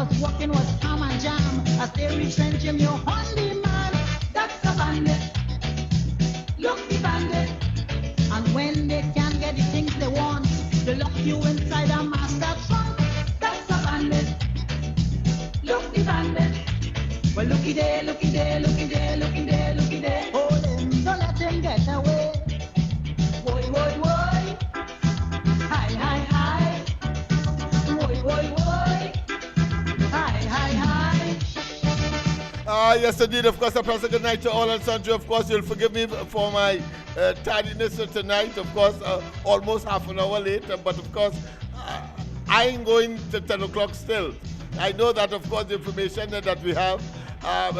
was walking was calm and jam. As they reach St. Jim, you're only man. That's a bandit. Look the bandit. And when they can't get the things they want, they lock you inside a master trunk. That's a bandit. Look the bandit. Well, looky there, looky there, looky there, looky there, looky there. Hold him, don't let him get away. Boy, boy, boy. Hi, hi, hi. Boy, boy, boy. Hi, hi, hi. Yes, indeed. Of course, a pleasant good night to all and sundry. Of course, you'll forgive me for my tardiness tonight. Of course, almost half an hour late. But of course, I ain't going to 10 o'clock still. I know that, of course, the information that we have,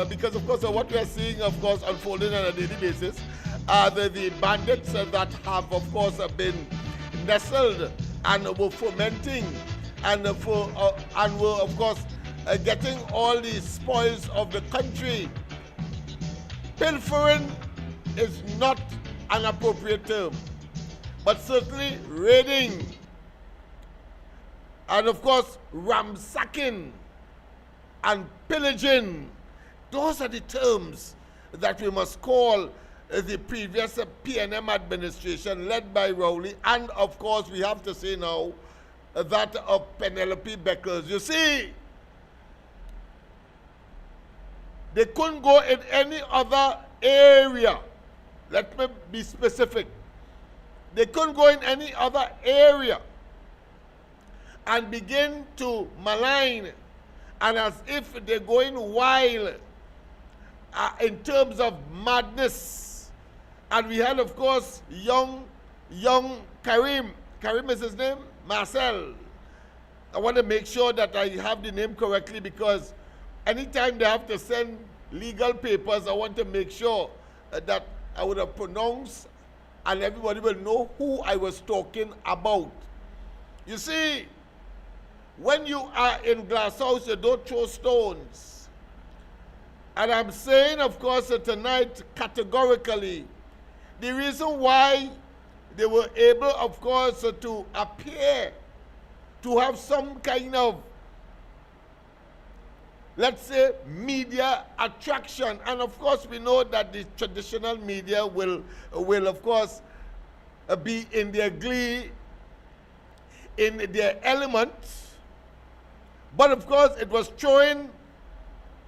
because, of course, what we are seeing, of course, unfolding on a daily basis, the bandits that have, of course, been nestled and were fomenting and were, of course, getting all the spoils of the country. Pilfering is not an appropriate term, but certainly raiding and, of course, ransacking and pillaging. Those are the terms that we must call the previous PNM administration led by Rowley, and, of course, we have to say now that of Penelope Beckles. You see, they couldn't go in any other area. Let me be specific. They couldn't go in any other area and begin to malign, and as if they're going wild in terms of madness. And we had, of course, young Karim. Karim is his name? Marcel. I want to make sure that I have the name correctly, because anytime they have to send legal papers, I want to make sure that I would have pronounced and everybody will know who I was talking about. You see, when you are in glass house, you don't throw stones. And I'm saying, of course, tonight categorically, the reason why they were able, of course, to appear to have some kind of, let's say, media attraction. And of course, we know that the traditional media will of course, be in their glee, in their element. But of course, it was throwing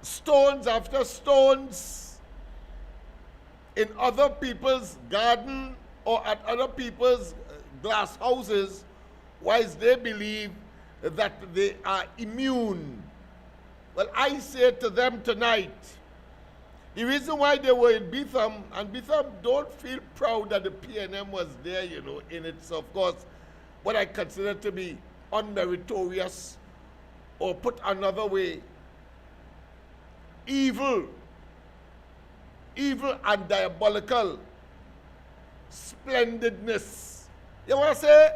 stones after stones in other people's garden or at other people's glass houses, whilst they believe that they are immune. Well, I say to them tonight, the reason why they were in Bentham, and Bentham don't feel proud that the PNM was there, you know, in its, of course, what I consider to be unmeritorious, or put another way, evil and diabolical splendidness. You know what I say?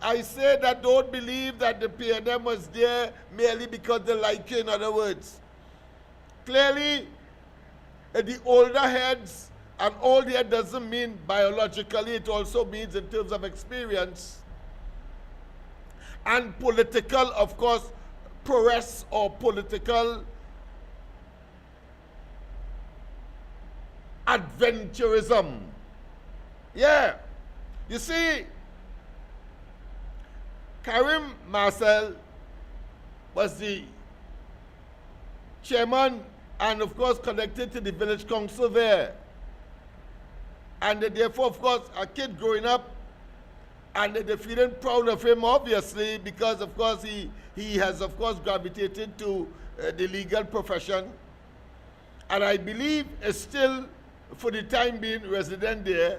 I say that don't believe that the PNM was there merely because they like you, in other words. Clearly, the older heads and old head doesn't mean biologically, it also means in terms of experience and political, of course, prowess or political adventurism. Yeah. You see, Karim Marcel was the chairman and, of course, connected to the village council there. And therefore, of course, a kid growing up, and they're feeling proud of him, obviously, because, of course, he has, of course, gravitated to the legal profession. And I believe is still, for the time being, resident there.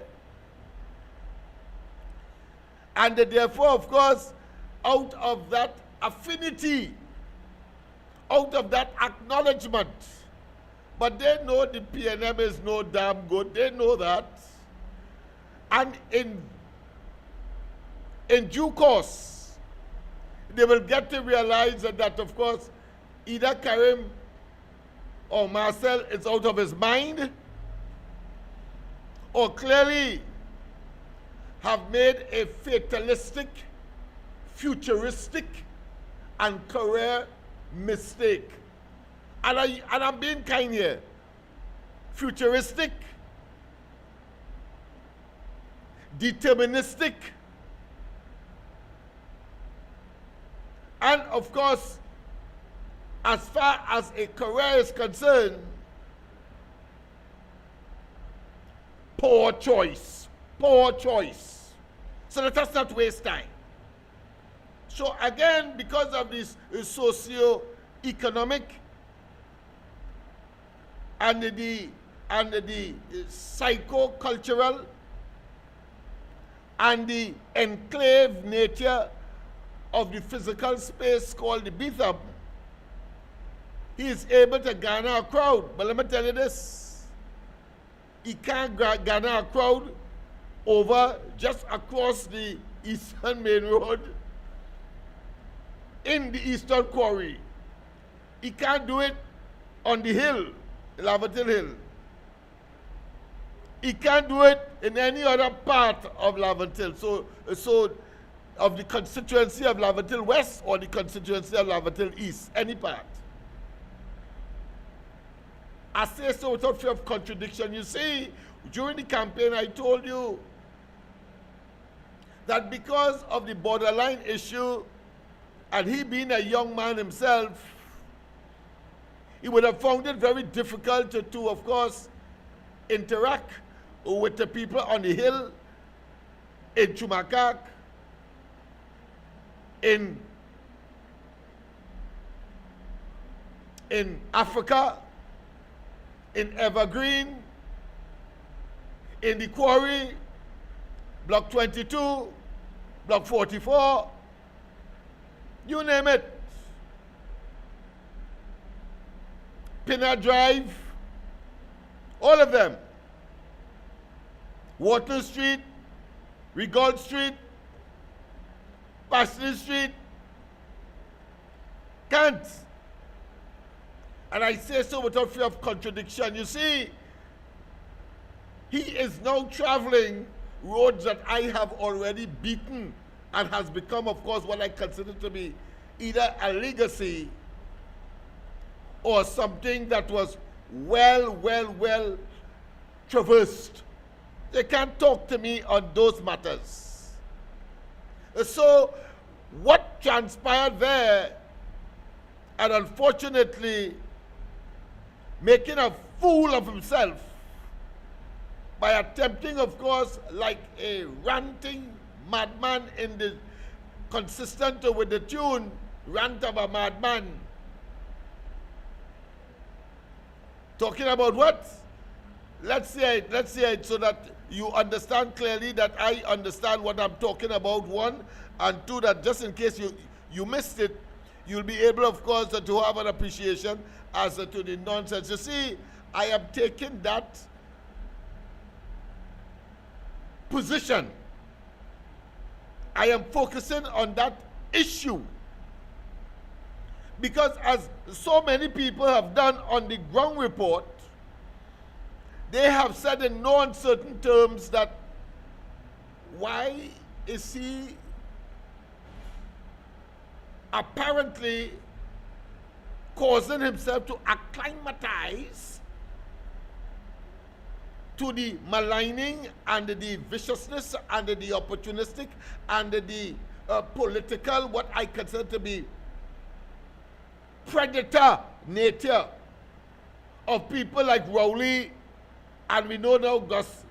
And therefore, of course, out of that affinity, out of that acknowledgement, but they know the PNM is no damn good, they know that. And in due course, they will get to realize that, of course, either Karim or Marcel is out of his mind, or clearly have made a fatalistic, futuristic, and career mistake. And I'm being kind here. Futuristic, deterministic, and of course, as far as a career is concerned, poor choice. Poor choice. So let us not waste time. So again, because of this socio-economic and the psycho-cultural and the enclave nature of the physical space called the Bentham, he is able to garner a crowd. But let me tell you this, he can't garner a crowd over just across the Eastern Main Road in the Eastern Quarry. He can't do it on the hill, Lavatil Hill. He can't do it in any other part of Lavatil. So of the constituency of Lavatil West or the constituency of Lavatil East, any part. I say so without fear of contradiction. You see, during the campaign I told you that because of the borderline issue and he being a young man himself, he would have found it very difficult to of course, interact with the people on the hill, in Chumakak, in Africa, in Evergreen, in the Quarry, Block 22, Block 44, you name it. Pinner Drive, all of them. Water Street, Regal Street, Pasley Street, can't. And I say so without fear of contradiction. You see, he is now traveling roads that I have already beaten and has become, of course, what I consider to be either a legacy or something that was well traversed. They can't talk to me on those matters. So what transpired there, and unfortunately making a fool of himself by attempting, of course, like a ranting madman in the consistent with the tune, Rant of a Madman. Talking about what? Let's say it so that you understand clearly that I understand what I'm talking about, one, and two, that just in case you missed it, you'll be able, of course, to have an appreciation as to the nonsense. You see, I am taking that position. I am focusing on that issue. Because as so many people have done on the ground report, they have said in no uncertain terms that why is he apparently causing himself to acclimatize to the maligning and the viciousness and the opportunistic and the political, what I consider to be predator nature of people like Rowley, and we know now Gus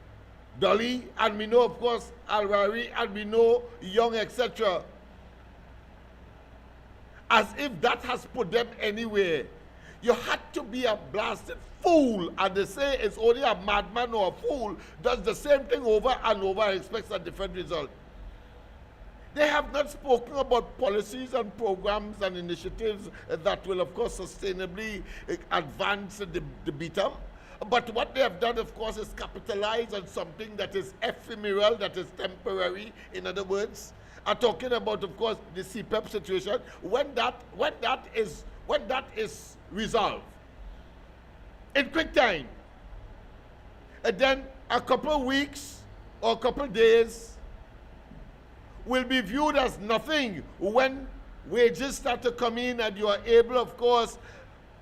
Dolly, and we know, of course, Al-Rari, and we know Young, etc. As if that has put them anywhere. You had to be a blasted fool, and they say it's only a madman or a fool does the same thing over and over and expects a different result. They have not spoken about policies and programs and initiatives that will, of course, sustainably advance the Bentham. But what they have done, of course, is capitalize on something that is ephemeral, that is temporary. In other words, I'm talking about, of course, the CPEP situation. When that is resolved in quick time, and then a couple of weeks or a couple of days will be viewed as nothing when wages start to come in and you are able, of course,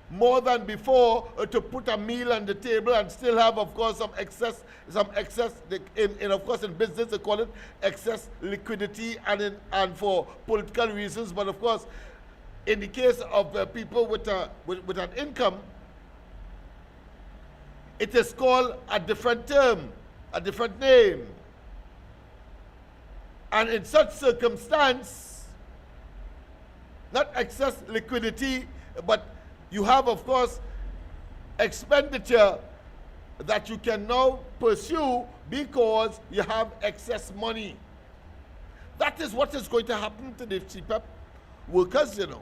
more than before to put a meal on the table and still have, of course, some excess, of course, in business they call it excess liquidity and for political reasons. But of course, in the case of people with an income, it is called a different term, a different name. And in such circumstance, not excess liquidity, but you have, of course, expenditure that you can now pursue because you have excess money. That is what is going to happen to the CPEP workers, you know.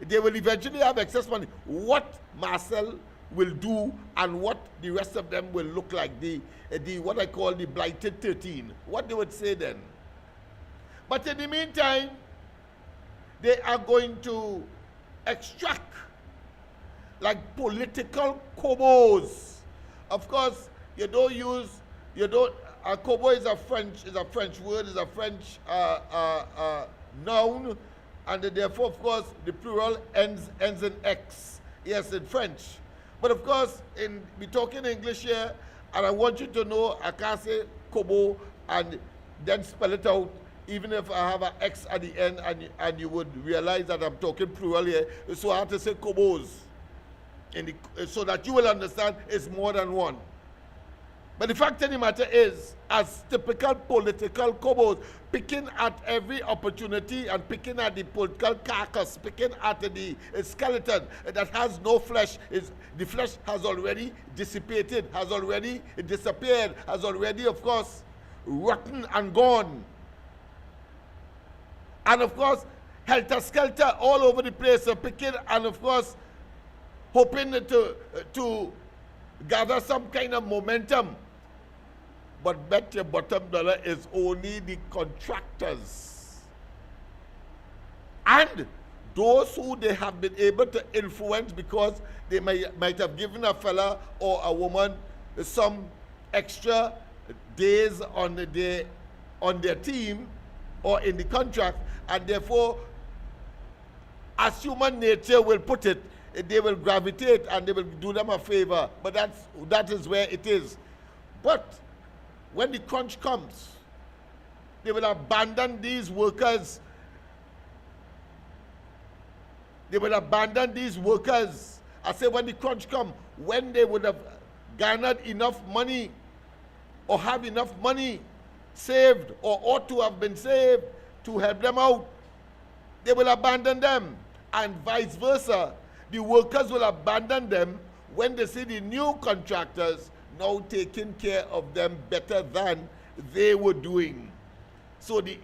They will eventually have excess money. What Marcel will do and what the rest of them will look like, the what I call the blighted 13, what they would say then. But in the meantime, they are going to extract like political kobos. Of course, a kobo is a French word, is a French noun, and therefore, of course, the plural ends in X. Yes, in French. But of course, we talking English here, and I want you to know I can't say kobo and then spell it out, even if I have an X at the end, and you would realize that I'm talking plural here. So I have to say kobos, so that you will understand it's more than one. But the fact of the matter is, as typical political kobos, picking at every opportunity and picking at the political carcass, picking at the skeleton that has no flesh, the flesh has already dissipated, has already disappeared, has already, of course, rotten and gone. And of course, helter-skelter all over the place, picking and of course, hoping to gather some kind of momentum. But bet your bottom dollar is only the contractors. And those who they have been able to influence because they might have given a fella or a woman some extra days on their team or in the contract, and therefore, as human nature will put it, they will gravitate and they will do them a favor. But that is where it is. But when the crunch comes, they will abandon these workers. They will abandon these workers. I say when the crunch comes, when they would have garnered enough money or have enough money saved or ought to have been saved to help them out, they will abandon them. And vice versa. The workers will abandon them when they see the new contractors now taking care of them better than they were doing. So the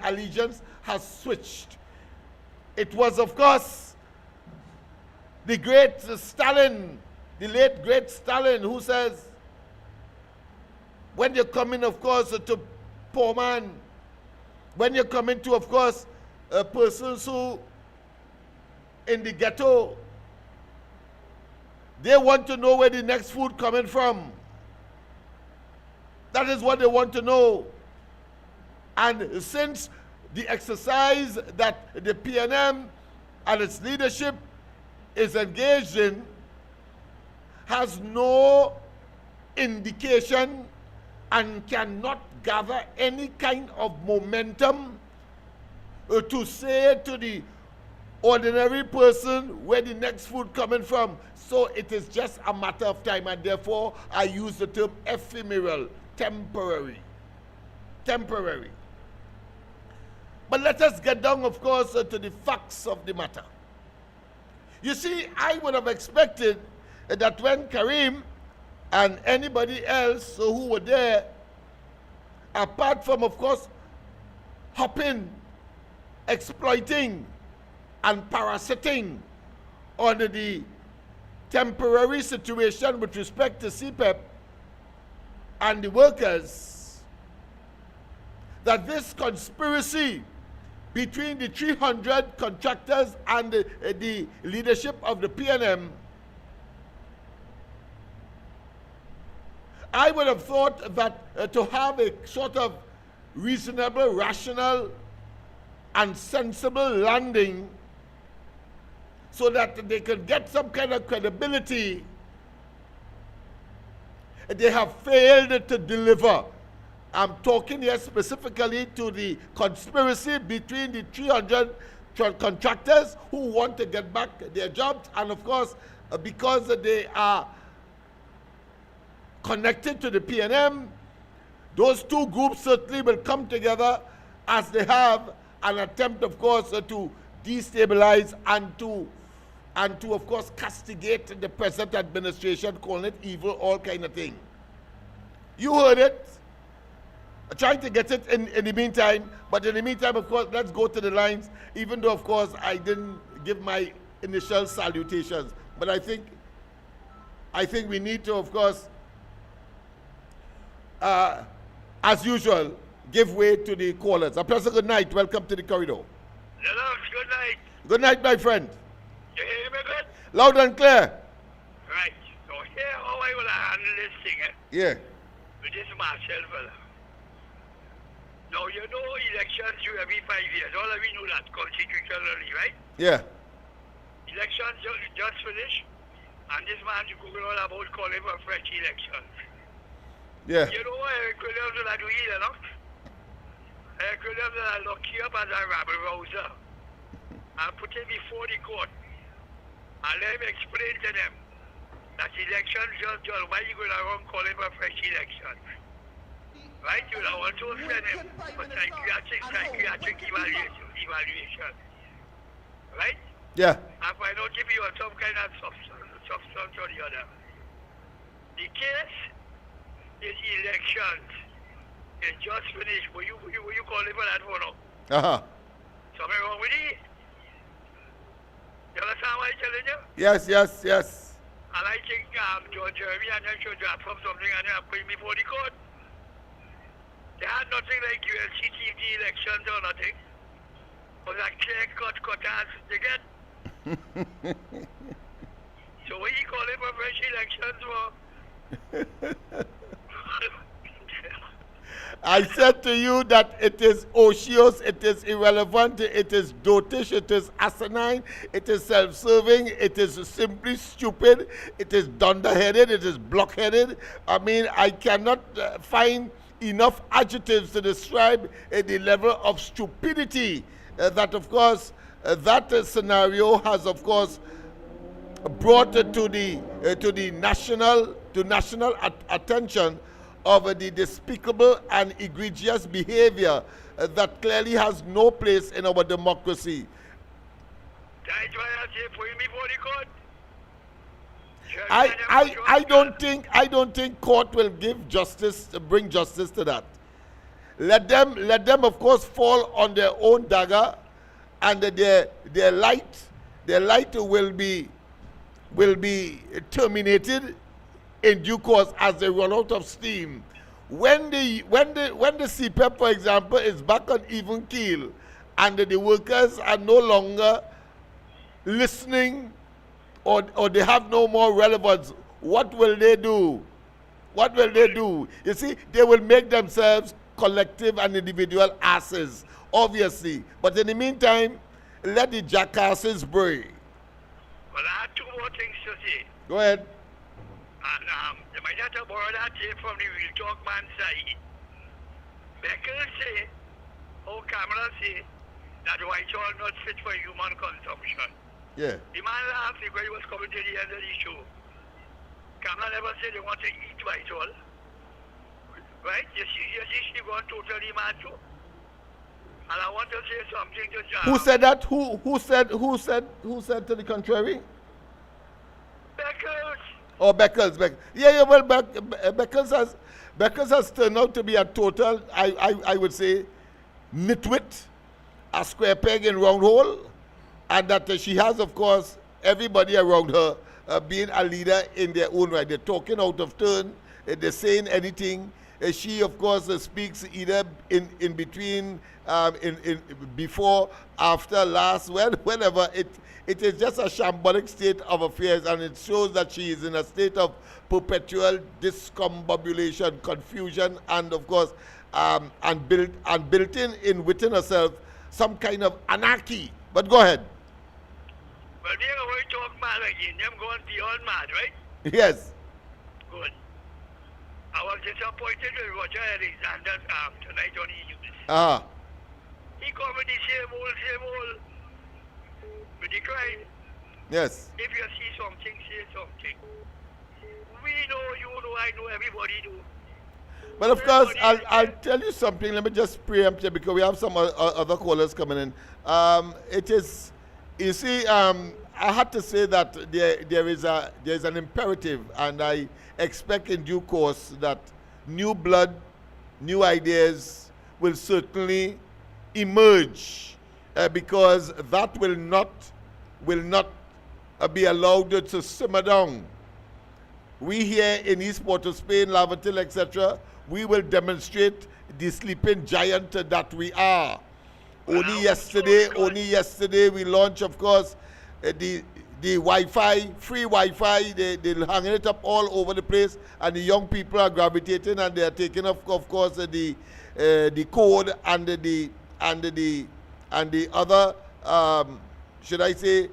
allegiance has switched. It was, of course, the great Stalin, the late great Stalin, who says, when you're coming, of course, to poor man, when you're coming to, of course, persons who in the ghetto, they want to know where the next food coming from. That is what they want to know. And since the exercise that the PNM and its leadership is engaged in has no indication and cannot gather any kind of momentum to say to the ordinary person where the next food coming from. So it is just a matter of time, and therefore I use the term ephemeral, temporary. Temporary. But let us get down, of course, to the facts of the matter. You see, I would have expected that when Karim and anybody else who were there, apart from, of course, hopping, exploiting, and parasiting on the temporary situation with respect to CPEP and the workers, that this conspiracy between the 300 contractors and the leadership of the PNM, I would have thought that to have a sort of reasonable, rational and sensible landing so that they can get some kind of credibility, they have failed to deliver. I'm talking here specifically to the conspiracy between the 300 contractors who want to get back their jobs, and of course, because they are connected to the PNM, those two groups certainly will come together as they have an attempt, of course, to destabilize and to, of course, castigate the present administration, calling it evil, all kind of thing. You heard it. I'm trying to get it in the meantime, but in the meantime, of course, let's go to the lines, even though, of course, I didn't give my initial salutations. But I think we need to, of course, as usual, give way to the callers. A pleasant good night. Welcome to the corridor. Lennox, good night. Good night, my friend. You hear me good? Loud and clear. Right. So here how I will handle this thing, Yeah. with this Marshall fella. Now, you know elections you every 5 years. All of we know that constitutionally, right? Yeah. Elections just finished, and this man you Google all about calling for fresh elections. Yeah. You know what Eric Williams will do either, no? Eric Williams will lock you up as a rabble rouser and put him before the court and let him explain to them that elections just done. Why you going around calling for fresh elections? Right? You don't want to send him for psychiatric evaluation. Right? Yeah. And find out if you have some kind of substance or the other. The case is elections. It's just finished. Will you call it for that for now? Uh-huh. Something wrong with it? You understand what I'm telling you? Yes. And I think George Jeremy and them should drop from something and they put me before the court. They had nothing like ULCTV elections or nothing. It was a clear-cut as they get. So what you call it for fresh elections for? I said to you that it is ocious, it is irrelevant, it is dotish, it is asinine, it is self-serving, it is simply stupid, it is dunderheaded, it is blockheaded. I mean, I cannot find enough adjectives to describe the level of stupidity that, of course, that scenario has, of course, brought to the national attention of the despicable and egregious behavior that clearly has no place in our democracy. That's why I say put me before the court. I don't think court will give justice, bring justice to that. Let them of course fall on their own dagger, and their light will be terminated in due course as they run out of steam. When the CPEP, for example, is back on even keel, and the workers are no longer listening, or they have no more relevance, what will they do? What will they do? You see, they will make themselves collective and individual asses, obviously. But in the meantime, let the jackasses bray. Well, I have two more things to say. Go ahead. And they might have to borrow that tape from the real talk man side. Beckles say, Cameron say, that Whitehall not fit for human consumption. Yeah. The man laughed when he was coming to the end of the show. Cameron never said they want to eat Whitehall. Right? You see she gone totally mad too. And I want to say something to John. Who said that? Who said to the contrary? Beckles. Oh, Beckles. Yeah, well, Beckles has turned out to be a total, I would say, nitwit, a square peg in round hole, and that she has, of course, everybody around her being a leader in their own right. They're talking out of turn, they're saying anything. She, of course, speaks either in between, before, after, last, whenever. It is just a shambolic state of affairs, and it shows that she is in a state of perpetual discombobulation, confusion, and of course, and built in within herself some kind of anarchy. But go ahead. Well, they're going to talk mad again. Them going beyond mad, right? Yes. Good. I was disappointed with Roger Alexander tonight on the news. Uh-huh. He come with the same old, with the crime. Yes. If you see something, say something. We know, you know, I know, everybody do. But of course, I'll tell you something. Let me just preempt it because we have some other callers coming in. It is, you see, I had to say that there's an imperative, and I expect in due course that new blood, new ideas will certainly emerge, because that will not be allowed to simmer down. We here in East Port of Spain, Lavatil, etc., we will demonstrate the sleeping giant that we are. Only yesterday we launched, of course, the Wi-Fi, free Wi-Fi. They're hanging it up all over the place, and the young people are gravitating, and they are taking of course the code and the other should I say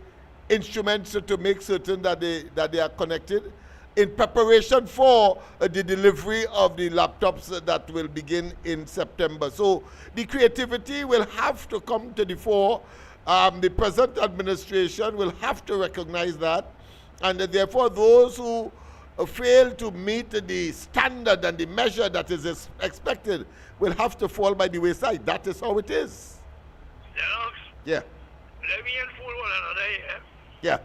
instruments to make certain that they are connected, in preparation for the delivery of the laptops that will begin in September. So the creativity will have to come to the fore. The present administration will have to recognize that, and therefore those who fail to meet the standard and the measure that is expected will have to fall by the wayside. That is how it is. Lennox, Yeah. let me inform one another here. Yeah.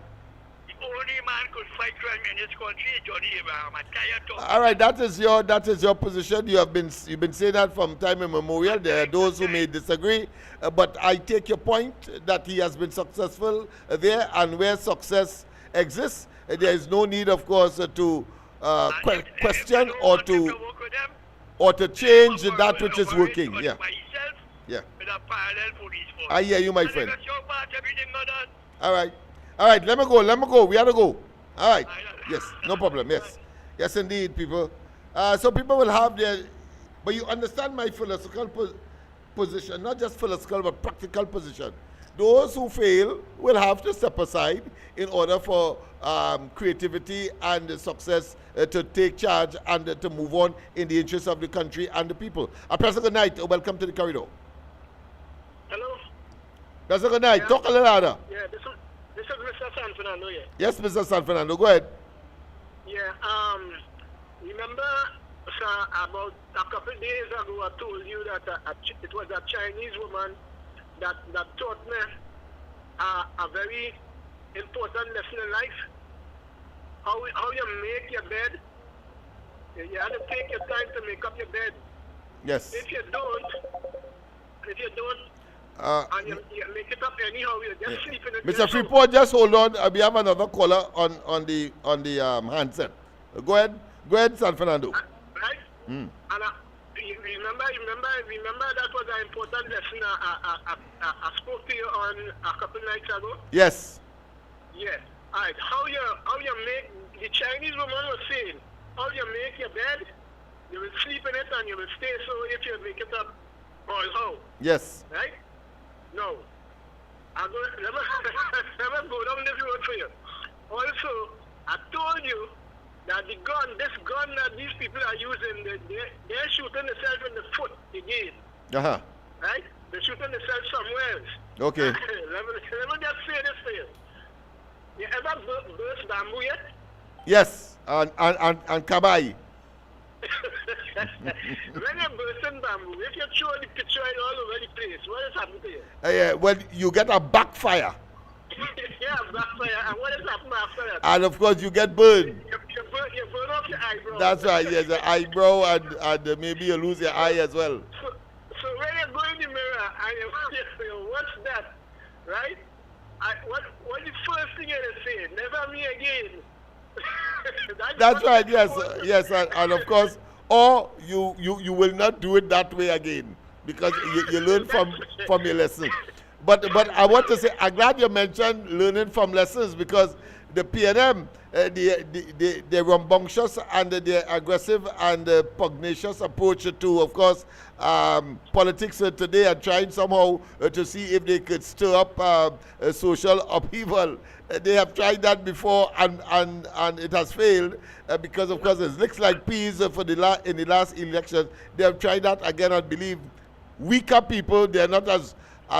The only man could fight crime in this country is Johnny Abraham. I'm tired of All right, that is your position. You've been saying that from time immemorial. There are those who may disagree, but I take your point that he has been successful there, and where success exists, there is no need, of course, to question or to change that which is working. Yeah. Yeah. With a parallel police force. I hear you, my friend. And your part, everything not done. All right, let me go. We have to go. All right. Yes, no problem. Yes, indeed, people. So people will have their, but you understand my philosophical position, not just philosophical, but practical position. Those who fail will have to step aside in order for creativity and success to take charge and to move on in the interest of the country and the people. President, good night. Welcome to the corridor. Hello? President, good night. Talk a little louder. Yeah, this is Mr. San Fernando here. Yes, Mr. San Fernando. Go ahead. Yeah, remember, sir, about a couple of days ago I told you that it was a Chinese woman that taught me a very important lesson in life. How you make your bed. You have to take your time to make up your bed. Yes. If you don't, and you make it up anyhow, you're just sleeping in Mr. Freeport, just hold on. We have another caller on the handset. Go ahead, San Fernando. Right? And remember that was an important lesson I spoke to you on a couple nights ago. Yes. Yeah. All right. How you make, the Chinese woman was saying, how you make your bed, you will sleep in it and you will stay so if you make it up all how. Yes. Right? No. Let me go down this road for you. Also, I told you that this gun that these people are using, they're shooting themselves in the foot again. Uh-huh. Right? They're shooting themselves somewhere else. Okay. let me just say this for you. You ever burst bamboo yet? Yes. And kabai. When you're bursting bamboo, if you throw the picture all over the place, what is happening to you? Well, you get a backfire. Yeah, backfire. And what is happening after that? And of course, you get burned. You burn off your eyebrow. That's right. Yes, the eyebrow and maybe you lose your eye as well. So when you go in the mirror and you watch that, right? What the first thing you say? Never me again. That's right. Yes, and of course, or you will not do it that way again because you learn from your lesson. But I want to say, I'm glad you mentioned learning from lessons because the PNM, the rambunctious and the aggressive and pugnacious approach to, of course, politics today, are trying somehow to see if they could stir up social upheaval. They have tried that before, and it has failed because, of course, it looks like peas in the last election. They have tried that again. I believe weaker people, they are not as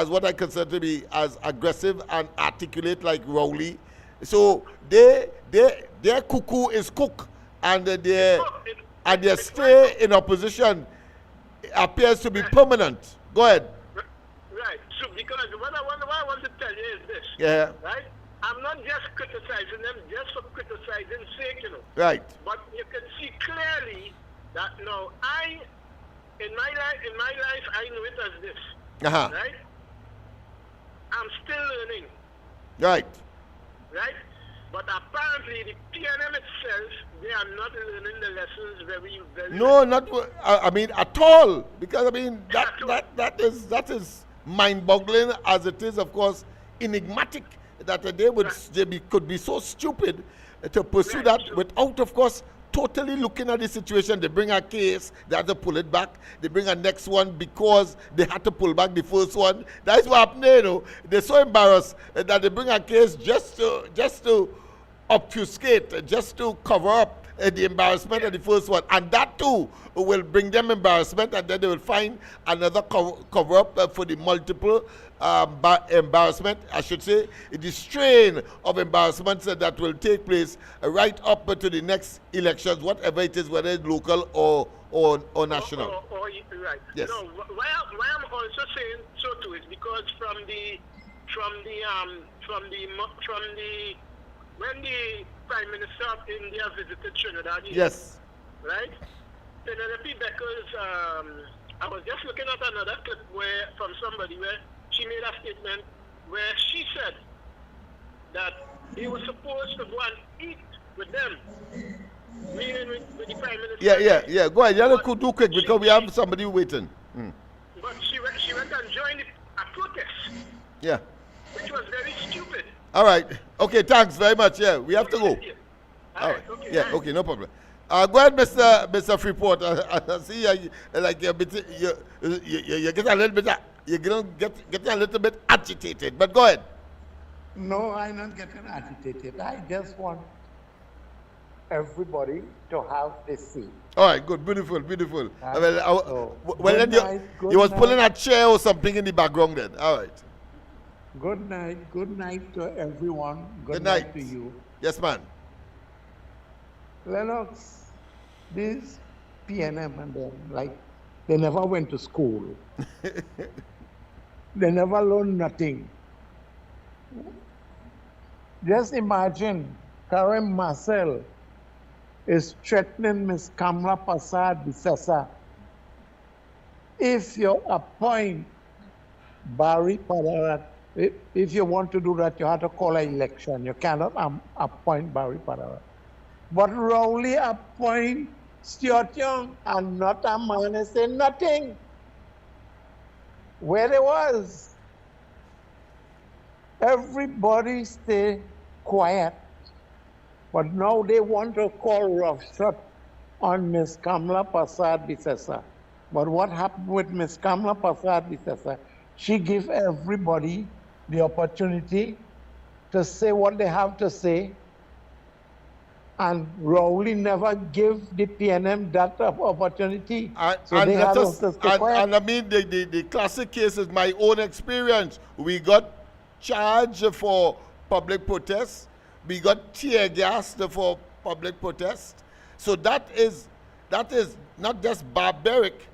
what I consider to be as aggressive and articulate like Rowley. So their cuckoo is cook, and their stay in opposition appears to be permanent. Go ahead. Right. So because what I want to tell you is this. Yeah. Right. I'm not just criticizing them just for criticizing sake, you know. Right. But you can see clearly that now in my life I know it as this. Uh-huh. Right. I'm still learning. Right. Right? But apparently the PNM itself, they are not learning the lessons very, very No, not. I mean, at all. Because I mean, that is mind-boggling, as it is, of course, enigmatic that they could be so stupid to pursue that without, of course, totally looking at the situation. They bring a case, they have to pull it back. They bring a next one because they had to pull back the first one. That's what happened, you know. They're so embarrassed that they bring a case just to obfuscate, just to cover up the embarrassment of the first one. And that too will bring them embarrassment, and then they will find another cover up for the multiple embarrassment, I should say, the strain of embarrassments that will take place right up to the next elections, whatever it is, whether it's local or national. Right. Yes. No, why I'm also saying so too is because when the Prime Minister of India visited Trinidad, yes, right? Penelope Becker's, I was just looking at another clip from somebody where she made a statement where she said that they were supposed to go and eat with them, meaning with the Prime Minister. Yeah. Go ahead. You have to do quick because we have somebody waiting. But she went and joined a protest. Yeah. Which was very stupid. All right. Okay, thanks very much. Yeah, we have to go. All right. Okay, yeah, okay, no problem. Go ahead, Mr. Freeport. I see like you're getting a little bit, getting a little bit agitated, but go ahead. No, I'm not getting agitated. I just want everybody to have a seat. All right, good, beautiful. Well, then you was pulling a chair or something in the background then. All right. Good night to everyone. Good night to you. Yes, man. Lennox, this PNM and them, they never went to school. They never learned nothing. Just imagine Karen Marcel is threatening Ms. Kamla Prasad Bissessa. If you appoint Barry Padarat, if you want to do that, you have to call an election. You cannot appoint Barry Padarat. But Rowley appoint Stuart Young, and not a man say nothing. Where they was. Everybody stay quiet. But now they want to call roughshod on Ms. Kamla Prasad Bissessa. But what happened with Ms. Kamla Prasad Bissessa? She gave everybody the opportunity to say what they have to say, and Rowley never gave the PNM that opportunity. So they had to stay quiet. And I mean, the classic case is my own experience. We got charged for public protest. We got tear gassed for public protest. So that is not just barbaric,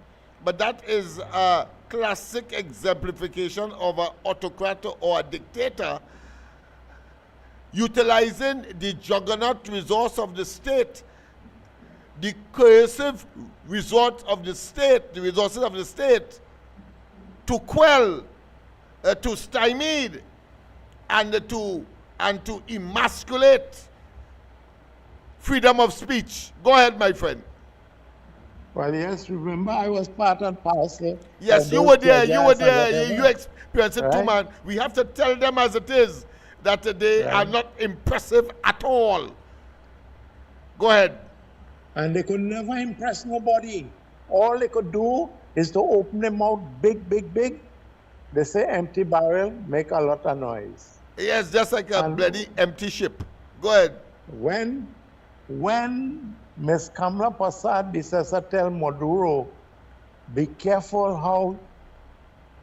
but that is a classic exemplification of an autocrat or a dictator utilizing the juggernaut resource of the state, the coercive resource of the state, the resources of the state, to quell, to stymie, and to emasculate freedom of speech. Go ahead, my friend. Well, yes, remember I was part and parcel. Yes, you were there. You experienced it too, man. We have to tell them as it is. that they are Right. not impressive at all. Go ahead. And they could never impress nobody. All they could do is to open their mouth big, big, big. They say empty barrel make a lot of noise. Yes, just like a And bloody empty ship. Go ahead. when Miss Kamala Prasad Bisesa tell Maduro, be careful how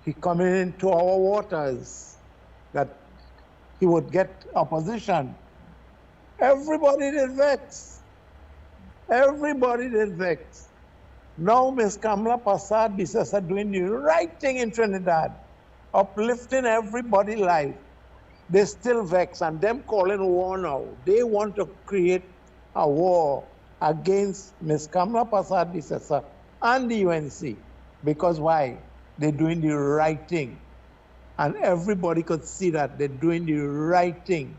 he coming into our waters, that he would get opposition. Everybody did vex. Everybody did vex. Now Miss Kamala Prasad Bisesa doing the right thing in Trinidad, uplifting everybody's life. They still vex, and them calling war now. They want to create a war against Miss Kamala Prasad Bisesa and the UNC. Because why? They're doing the right thing. And everybody could see that they're doing the right thing.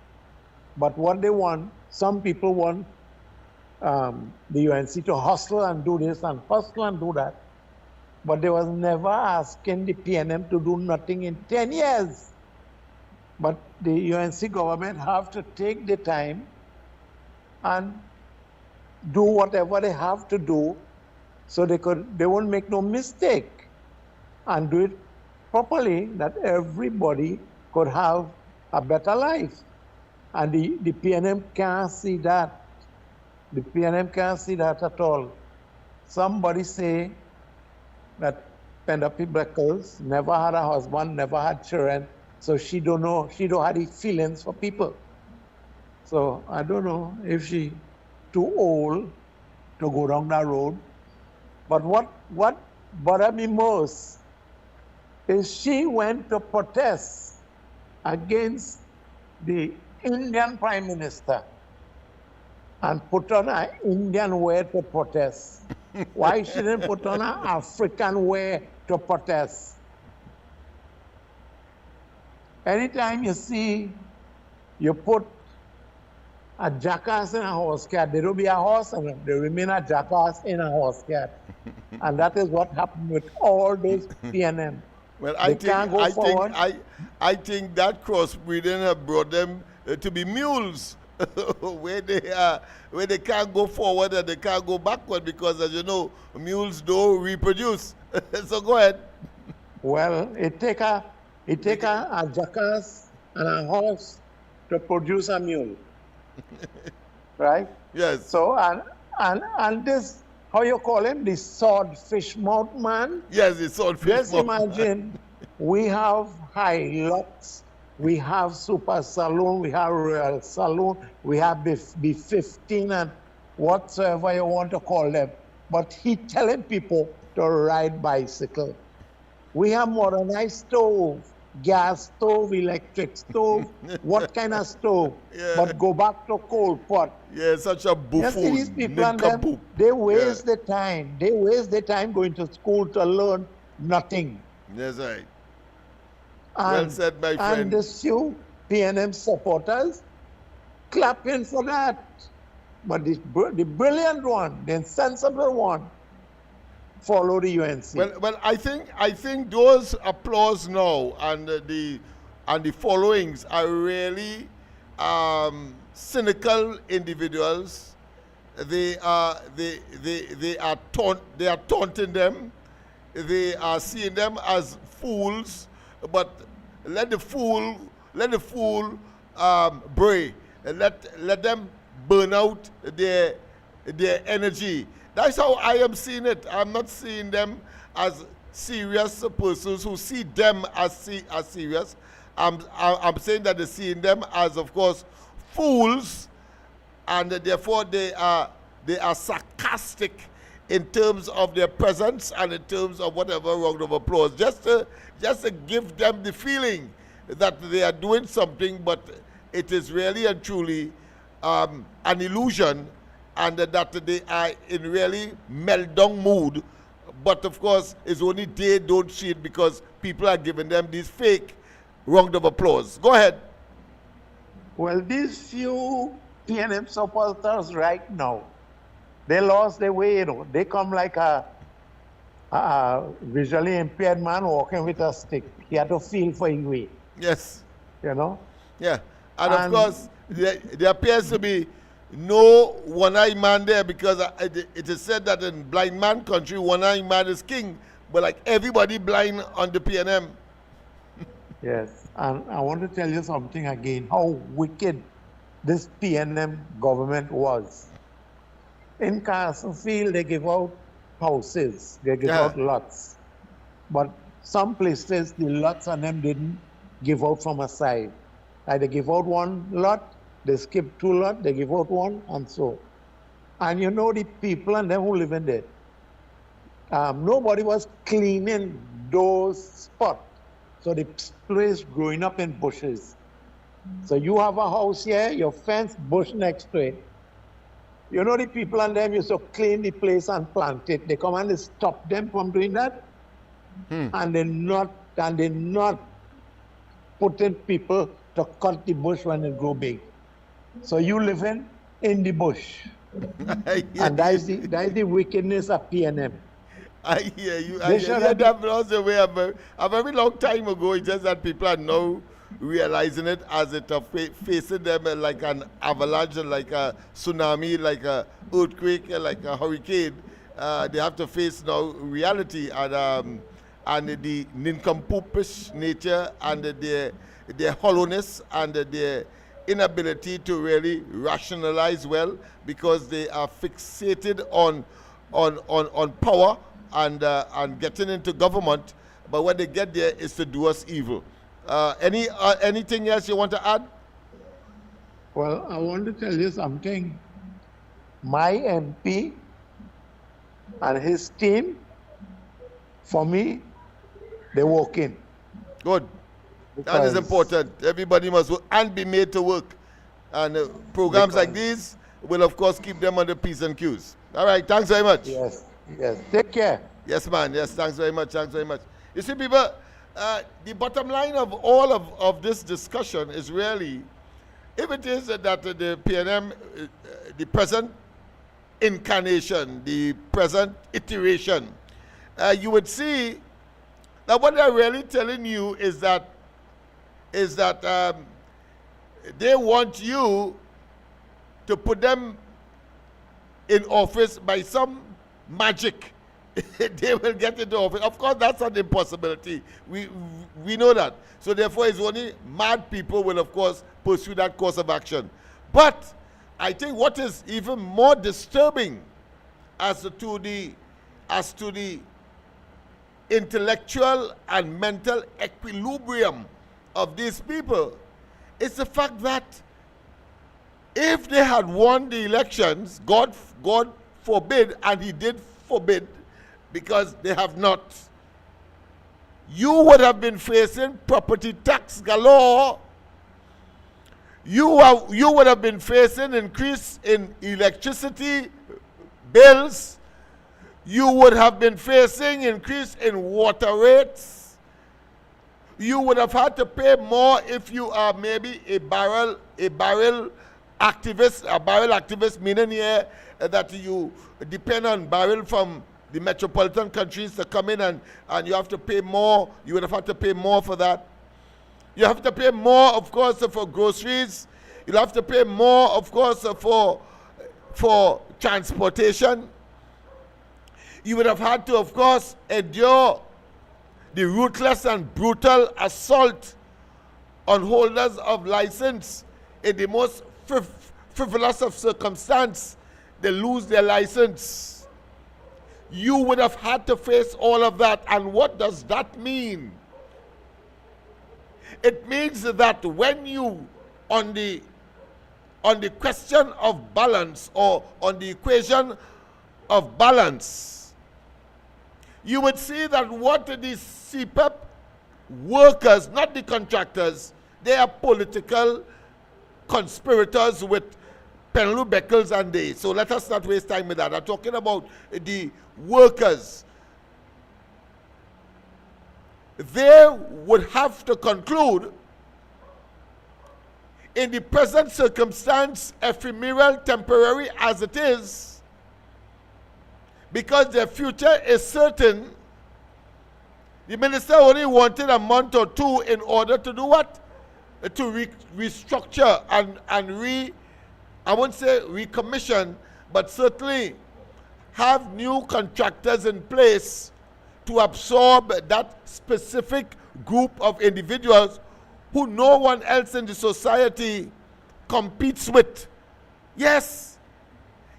But what they want, some people want the UNC to hustle and do this and hustle and do that. But they was never asking the PNM to do nothing in 10 years. But the UNC government have to take the time and do whatever they have to do so they won't make no mistake and do it properly, that everybody could have a better life. And the PNM can't see that. The PNM can't see that at all. Somebody say that Penelope Beckles never had a husband, never had children, so she don't know, she don't have the feelings for people. So I don't know if she too old to go down that road. But what bothered me most is she went to protest against the Indian Prime Minister and put on an Indian wear to protest. Why she didn't put on an African wear to protest? Anytime you see you put a jackass in a horse cart, there will be a horse and there remain a jackass in a horse cart. And that is what happened with all those PNM. Well, I think that crossbreeding have brought them to be mules, where they can't go forward and they can't go backward because, as you know, mules don't reproduce. So go ahead. Well, it take a jackass and a horse to produce a mule, right? Yes. So and this, how you call him, the swordfish mouth man? Yes, the swordfish Just mouth. imagine, we have Hilux, we have Super Saloon, we have Royal Saloon, we have B15 and whatsoever you want to call them. But he telling people to ride bicycle. We have modernized stove, gas stove, electric stove, what kind of stove? Yeah. But go back to coal pot. Yeah, such a buffoon. You see these people and them, nincompoop. they waste the time. They waste the time going to school to learn nothing. That's right. And, Well said, my friend. And the few PNM supporters clapping for that. But the brilliant one, the insensible one, follow the UNC. Well, I think those applause now and the followings are really cynical individuals. They are taunting them. They are seeing them as fools. But let the fool bray. Let them burn out their energy. That's how I am seeing it. I'm not seeing them as serious persons who see them as serious. I'm saying that they're seeing them as, of course, fools, and therefore they are sarcastic in terms of their presence and in terms of whatever round of applause, just to give them the feeling that they are doing something, but it is really and truly an illusion, and that they are in really meltdown mood. But of course, it's only they don't see it because people are giving them these fake round of applause. Go ahead. Well, these few PNM supporters right now, they lost their way, you know. They come like a visually impaired man walking with a stick. He had to feel for his way. Yes. You know? Yeah. And of course, there appears to be no one-eyed man there, because it is said that in blind man country, one-eyed man is king. But like everybody blind on the PNM. Yes, and I want to tell you something again, how wicked this PNM government was. In Castlefield, they give out houses, they give out lots. But some places, the lots on them didn't give out from a side. Like they give out one lot, they skip two lots, they give out one, and so. And you know the people and them who live in there, nobody was cleaning those spots. So the place growing up in bushes. So you have a house here, your fence, bush next to it. You know the people and them used to clean the place and plant it. They come and they stop them from doing that. And they not putting people to cut the bush when it grow big. So you living in the bush. And that is the wickedness of PNM. I hear you. I hear that was the way a very long time ago. It's just that people are now realizing it as it facing them like an avalanche, like a tsunami, like a earthquake, like a hurricane. They have to face now reality and the nincompoopish nature and their hollowness and their inability to really rationalize well, because they are fixated on power and getting into government, but when they get there is to do us evil. Anything else you want to add? Well, I want to tell you something. My MP and his team, for me, they work in. Good. That is important. Everybody must work and be made to work. And programs like these will, of course, keep them on the P's and Q's. All right. Thanks very much. Yes. Yes. Take care. Yes, man. Yes. Thanks very much. Thanks very much. You see, people, the bottom line of all of this discussion is really, if it is that the PNM, the present incarnation, the present iteration, you would see that what they're really telling you is that they want you to put them in office by some magic. They will get into office. Of course, that's an impossibility. We know that. So therefore, it's only mad people will, of course, pursue that course of action. But I think what is even more disturbing as to the intellectual and mental equilibrium of these people is the fact that if they had won the elections, God forbid, and he did forbid, because they have not, you would have been facing property tax galore. You would have been facing increase in electricity bills. You would have been facing increase in water rates. You would have had to pay more if you are maybe a barrel activist, meaning here that you depend on barrel from the metropolitan countries to come in, and you have to pay more. You would have had to pay more for that. You have to pay more, of course, for groceries. You'll have to pay more, of course, for transportation. You would have had to, of course, endure the ruthless and brutal assault on holders of license. In the most frivolous of circumstance, they lose their license. You would have had to face all of that. And what does that mean? It means that when you, on the question of balance, or on the equation of balance, you would see that what the CPEP workers, not the contractors, they are political conspirators with Penlu, Beckles, and they. So let us not waste time with that. I'm talking about the workers. They would have to conclude, in the present circumstance, ephemeral, temporary as it is, because their future is certain. The minister only wanted a month or two in order to do what? to restructure and I won't say recommission, but certainly have new contractors in place to absorb that specific group of individuals who no one else in the society competes with. Yes,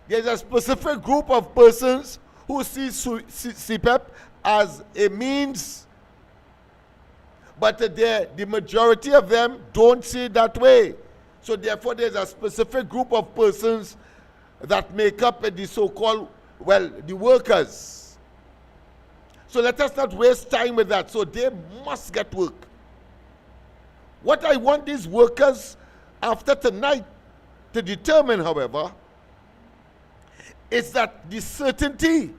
there's a specific group of persons who see CPEP as a means, but the majority of them don't see it that way. So therefore, there's a specific group of persons that make up the so-called, well, the workers. So let us not waste time with that. So they must get work. What I want these workers after tonight to determine, however, is that the certainty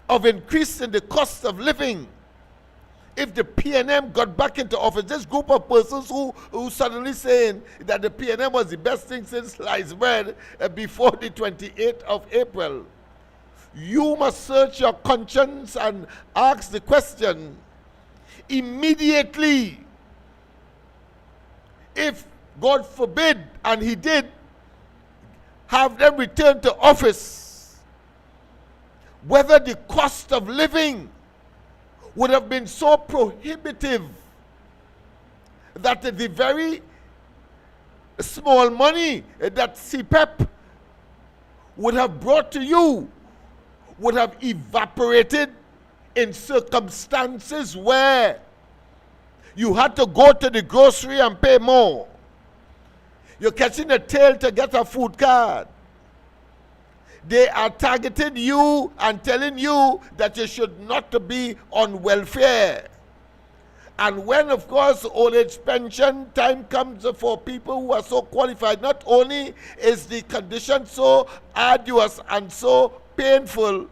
of increase in the cost of living, if the PNM got back into office, this group of persons who suddenly saying that the PNM was the best thing since sliced bread before the 28th of April, you must search your conscience and ask the question immediately, if God forbid, and he did, have them return to office, whether the cost of living would have been so prohibitive that the very small money that CPEP would have brought to you would have evaporated in circumstances where you had to go to the grocery and pay more. You're catching a tail to get a food card. They are targeting you and telling you that you should not be on welfare. And when, of course, old age pension time comes for people who are so qualified, not only is the condition so arduous and so painful,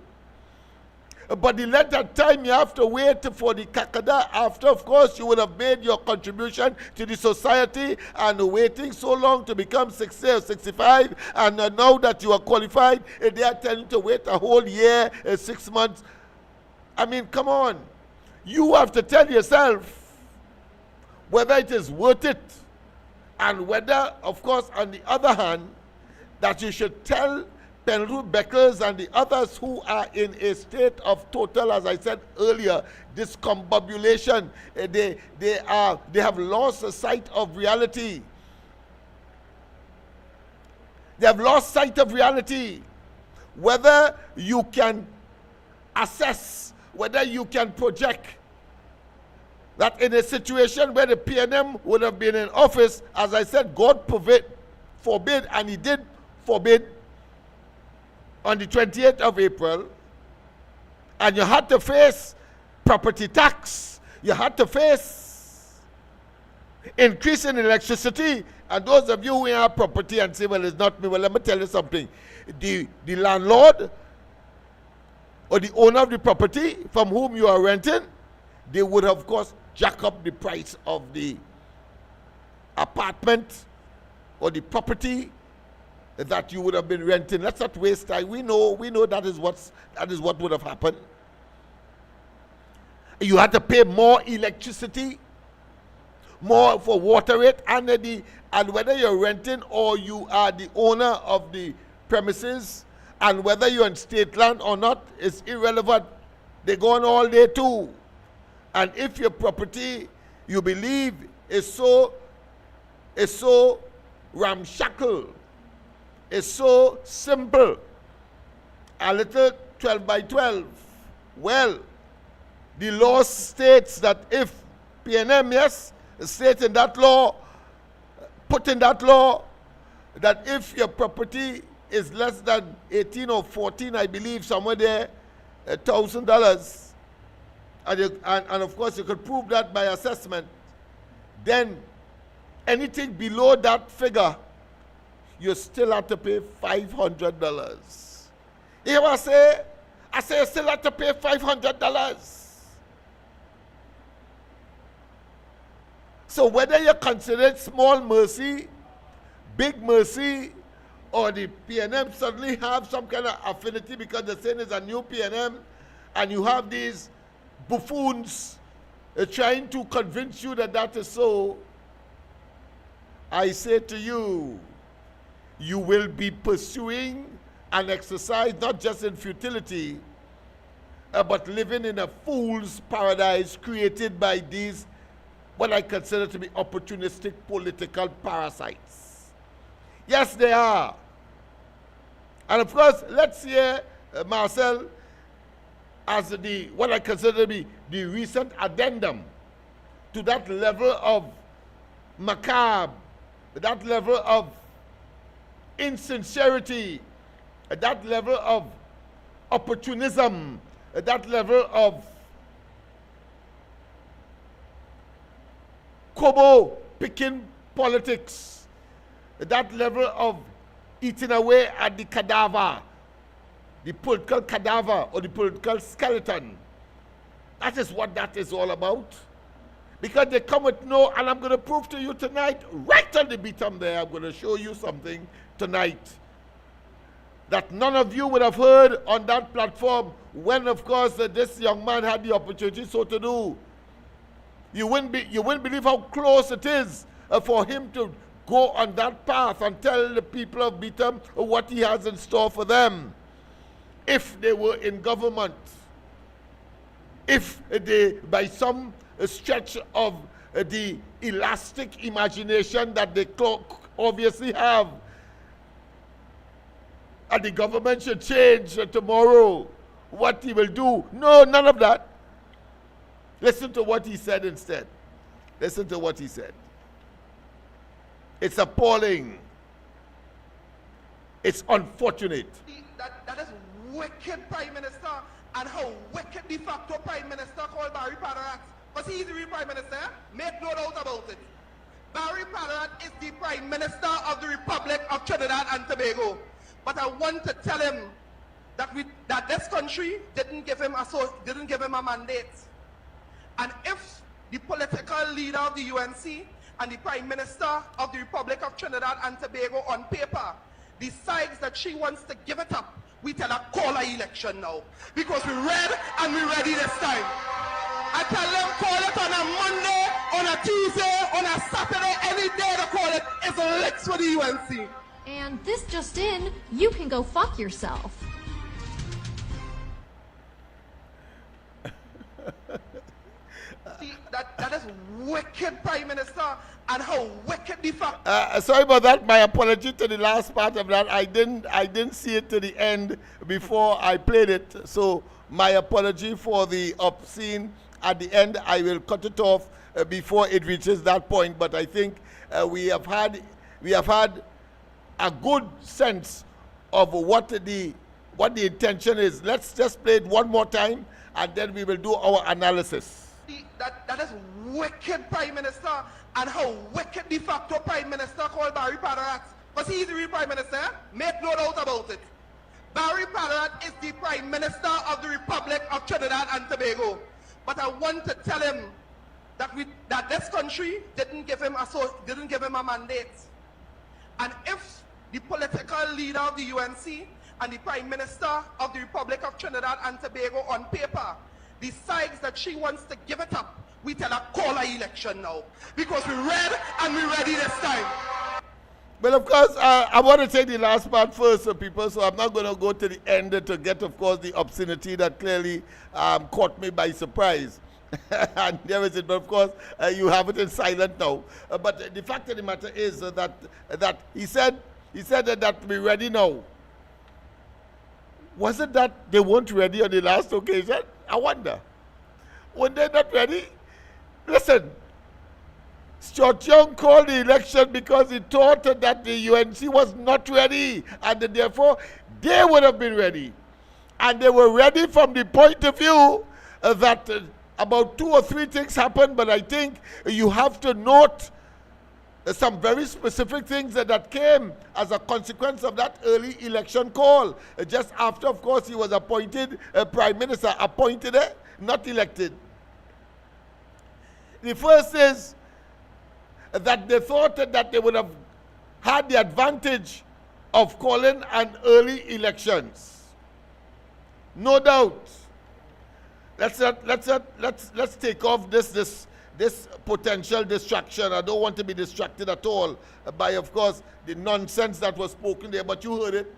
but the length of time you have to wait for the kakada after, of course, you would have made your contribution to the society, and waiting so long to become 60 or 65, and now that you are qualified, they are telling you to wait a whole year, 6 months. I mean, come on. You have to tell yourself whether it is worth it, and whether, of course, on the other hand, that you should tell Penrose Beckers and the others who are in a state of total, as I said earlier, discombobulation. They have lost the sight of reality. They have lost sight of reality. Whether you can assess, whether you can project that in a situation where the PNM would have been in office, as I said, God forbid, and he did forbid, on the 28th of April, and you had to face property tax, you had to face increase in electricity, and those of you who have property and say, well, it's not me, well, let me tell you something. The landlord or the owner of the property from whom you are renting, they would, of course, jack up the price of the apartment or the property that you would have been renting. Let's not waste time. We know that is what would have happened. You had to pay more electricity, more for water rate, and whether you're renting or you are the owner of the premises, and whether you're on state land or not is irrelevant. They go on all day too. And if your property, you believe, is so ramshackle, is so simple, a little 12 by 12, well, the law states that if PNM, yes, states in that law, put in that law, that if your property is less than 18 or 14, I believe, somewhere there, $1,000, and of course you could prove that by assessment, then anything below that figure, you still have to pay $500. You hear what I say? I say you still have to pay $500. So whether you consider it small mercy, big mercy, or the PNM suddenly have some kind of affinity because they're saying it's a new PNM, and you have these buffoons trying to convince you that that is so, I say to you, you will be pursuing an exercise not just in futility, but living in a fool's paradise created by these, what I consider to be opportunistic political parasites. Yes, they are. And of course, let's hear Marcel as what I consider to be the recent addendum to that level of macabre, that level of insincerity, that level of opportunism, that level of kobo picking politics, that level of eating away at the cadaver, the political cadaver or the political skeleton. That is what that is all about. Because they come with no, and I'm going to prove to you tonight, right on the Bentham there, I'm going to show you something tonight that none of you would have heard on that platform when, of course, this young man had the opportunity so to do. You wouldn't believe how close it is for him to go on that path and tell the people of Bentham what he has in store for them if they were in government. If they, by some stretch of the elastic imagination that they obviously have, and the government should change tomorrow, what he will do. No, none of that. Listen to what he said instead. Listen to what he said. It's appalling. It's unfortunate. That is wicked Prime Minister, and how wicked de facto Prime Minister called Barry Padarat. Because he is the real Prime Minister, make no doubt about it. Barry Padarat is the Prime Minister of the Republic of Trinidad and Tobago. But I want to tell him that this country didn't give him a mandate. And if the political leader of the UNC and the Prime Minister of the Republic of Trinidad and Tobago on paper decides that she wants to give it up, we tell her, call an election now. Because we're ready and we're ready this time. I tell them, call it on a Monday, on a Tuesday, on a Saturday, any day to call it. It's a licks for the UNC. And this just in, you can go fuck yourself. See, that is wicked Prime Minister, and how wicked de facto. Sorry about that. My apology to the last part of that. I didn't see it to the end before I played it. So my apology for the obscene at the end. I will cut it off before it reaches that point. But I think we have had a good sense of what the intention is. Let's just play it one more time, and then we will do our analysis. That is wicked Prime Minister, and how wicked de facto Prime Minister called Barry Padarat. Because he is the real Prime Minister, make no doubt about it. Barry Padarat is the Prime Minister of the Republic of Trinidad and Tobago. But I want to tell him that this country didn't give him a mandate. And if the political leader of the UNC and the Prime Minister of the Republic of Trinidad and Tobago on paper decides that she wants to give it up, we tell her, call an election now. Because we're ready and we're ready this time. Well, of course, I want to take the last part first, people, so I'm not going to go to the end to get, of course, the obscenity that clearly caught me by surprise. And there is it, but of course, you have it in silent now. But the fact of the matter is that he said that we're ready now. Was it that they weren't ready on the last occasion? I wonder. Were they not ready? Listen, Stuart Young called the election because he thought that the UNC was not ready, and therefore they would have been ready. And they were ready from the point of view that about 2 or 3 things happened, but I think you have to note some very specific things that came as a consequence of that early election call. Just after, of course, he was appointed Prime Minister, appointed, not elected. The first is that they thought that they would have had the advantage of calling an early elections. No doubt. Let's take off this this potential distraction. I don't want to be distracted at all by, of course, the nonsense that was spoken there, but you heard it.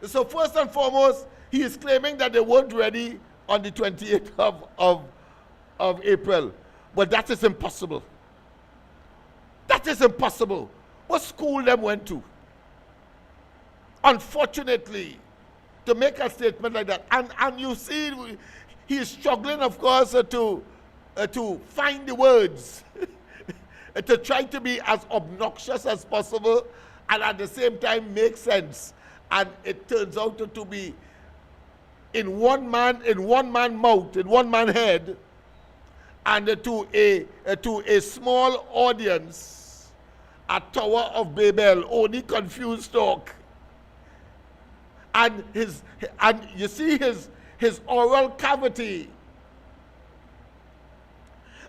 So first and foremost, he is claiming that they weren't ready on the 28th of April. But that is impossible. That is impossible. What school them went to? Unfortunately, to make a statement like that. And you see, he is struggling, of course, to find the words to try to be as obnoxious as possible and at the same time make sense. And it turns out to be in one man mouth, in one man head, and to a small audience, a Tower of Babel, only confused talk. And you see his oral cavity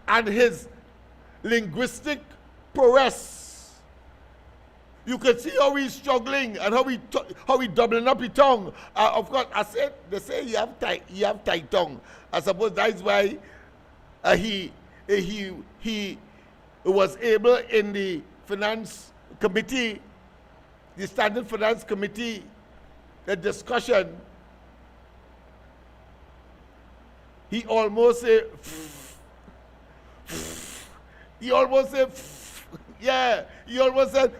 and his linguistic prowess. You can see how he's struggling and how he doubling up his tongue. Of course, they say he have tight tongue. I suppose that's why he was able in the finance committee, the standing finance committee, the discussion. He almost said, yeah, he almost said.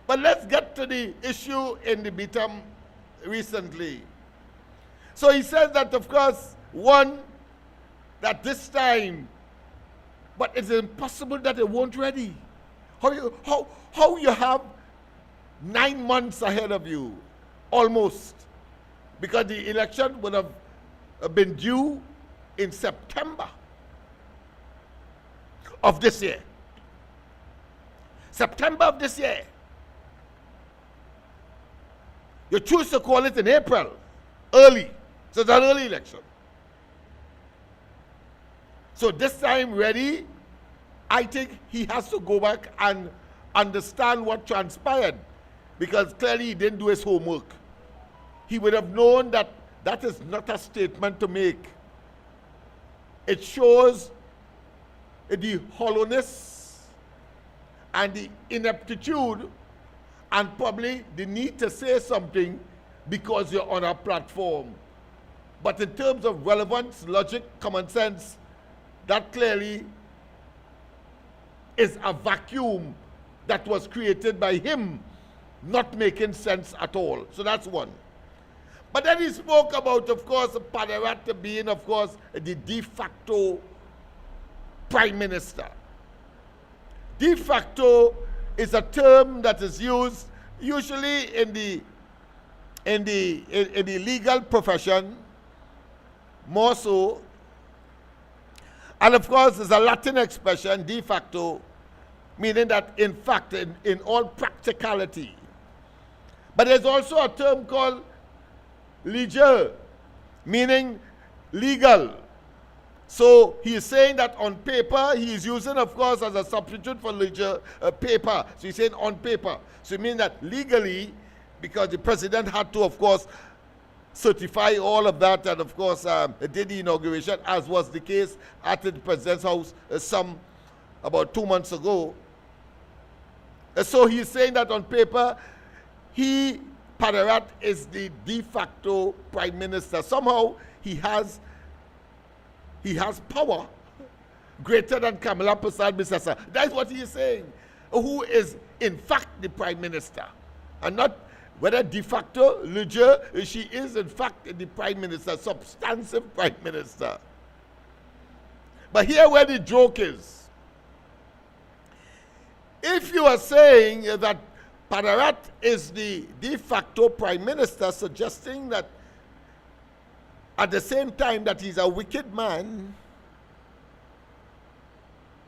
But let's get to the issue in the Bentham recently. So he says that, of course, one, that this time, but it's impossible that they weren't ready. How you have 9 months ahead of you, almost, because the election would have been due in September of this year. September of this year. You choose to call it in April, early. So it's an early election. So this time ready, I think he has to go back and understand what transpired, because clearly he didn't do his homework. He would have known that that is not a statement to make. It shows the hollowness and the ineptitude and probably the need to say something because you're on a platform. But in terms of relevance, logic, common sense, that clearly is a vacuum that was created by him not making sense at all. So that's one. But then he spoke about, of course, Padarat being, of course, the de facto prime minister. De facto is a term that is used usually in the legal profession, more so. And of course, it's a Latin expression, de facto, meaning that in fact, in all practicality. But there's also a term called lege, meaning legal. So he is saying that on paper, he is using, of course, as a substitute for lege, paper. So he's saying on paper. So it means that legally, because the president had to, of course, certify all of that, and of course, did the inauguration, as was the case at the president's house about 2 months ago. So he's saying that on paper, Padarat is the de facto prime minister. Somehow he has power greater than Kamala Persad-Bissessar. That's what he is saying. Who is in fact the prime minister, and not whether de facto, lege, she is in fact the prime minister, substantive prime minister. But here where the joke is. If you are saying that Padarat is the de facto prime minister, suggesting that at the same time that he's a wicked man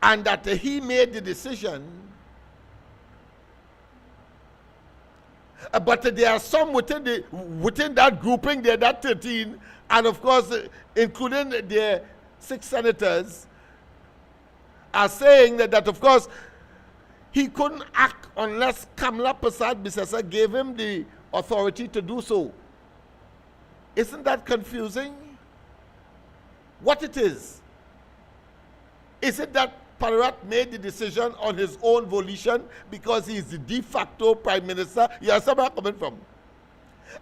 and that he made the decision, but there are some within that grouping, there, that 13, and of course, including the 6 senators, are saying that of course, he couldn't act unless Kamala Persad-Bissessar gave him the authority to do so. Isn't that confusing? What it is? Is it that Pararat made the decision on his own volition because he is the de facto prime minister? You understand where I'm coming from?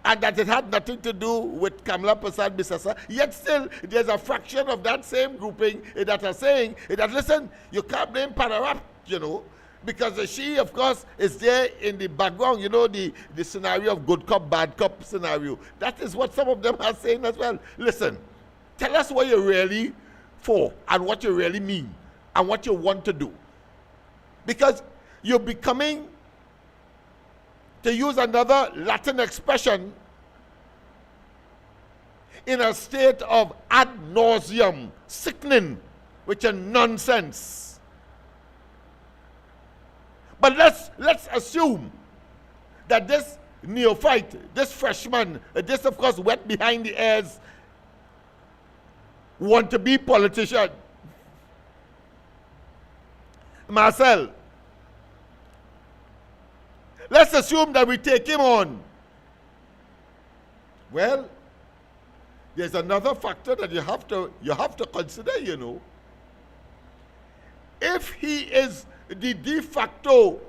And that it had nothing to do with Kamala Prasad Bisasa, yet still there's a fraction of that same grouping that are saying that, listen, you can't blame Pararat, you know, because she, of course, is there in the background, you know, the scenario of good cop, bad cop scenario. That is what some of them are saying as well. Listen, tell us what you're really for and what you really mean and what you want to do. Because you're becoming, to use another Latin expression, in a state of ad nauseum, sickening, which is nonsense. But let's assume that this neophyte, this freshman, this of course wet behind the ears, want to be politician. Marcel, let's assume that we take him on. Well, there's another factor that you have to consider, you know. If he is the de facto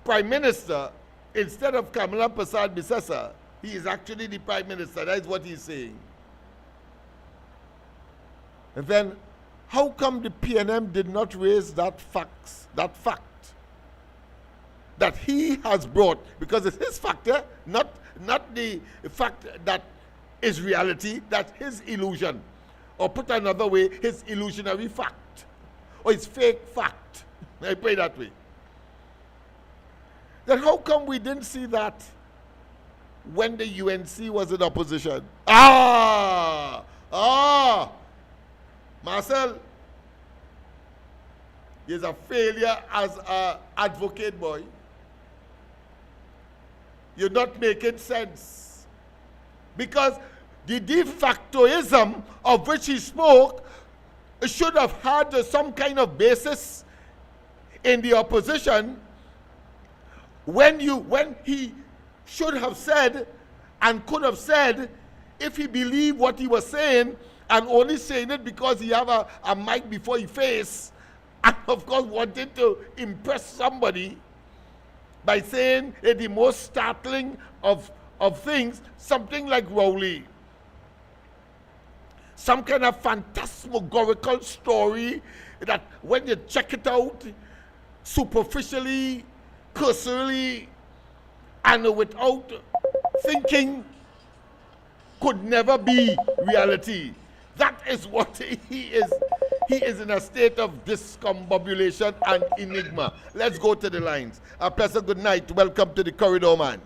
prime minister instead of Kamala Prasad Bisasa, he is actually the prime minister. That is what he's saying. And then, how come the PNM did not raise that fact that he has brought, because it's his factor, not the fact that is reality, that's his illusion. Or put another way, his illusionary fact. Or his fake fact. I pray that way. Then how come we didn't see that when the UNC was in opposition? Marcel, he's a failure as an advocate, boy. You're not making sense. Because the de factoism of which he spoke should have had some kind of basis in the opposition when he should have said and could have said, if he believed what he was saying and only saying it because he have a mic before his face, and of course wanted to impress somebody by saying the most startling of things, something like Rowley. Some kind of phantasmagorical story that when you check it out superficially, cursorily, and without thinking, could never be reality. That is what he is. He is in a state of discombobulation and enigma. Let's go to the lines. A pleasant good night. Welcome to the corridor, man.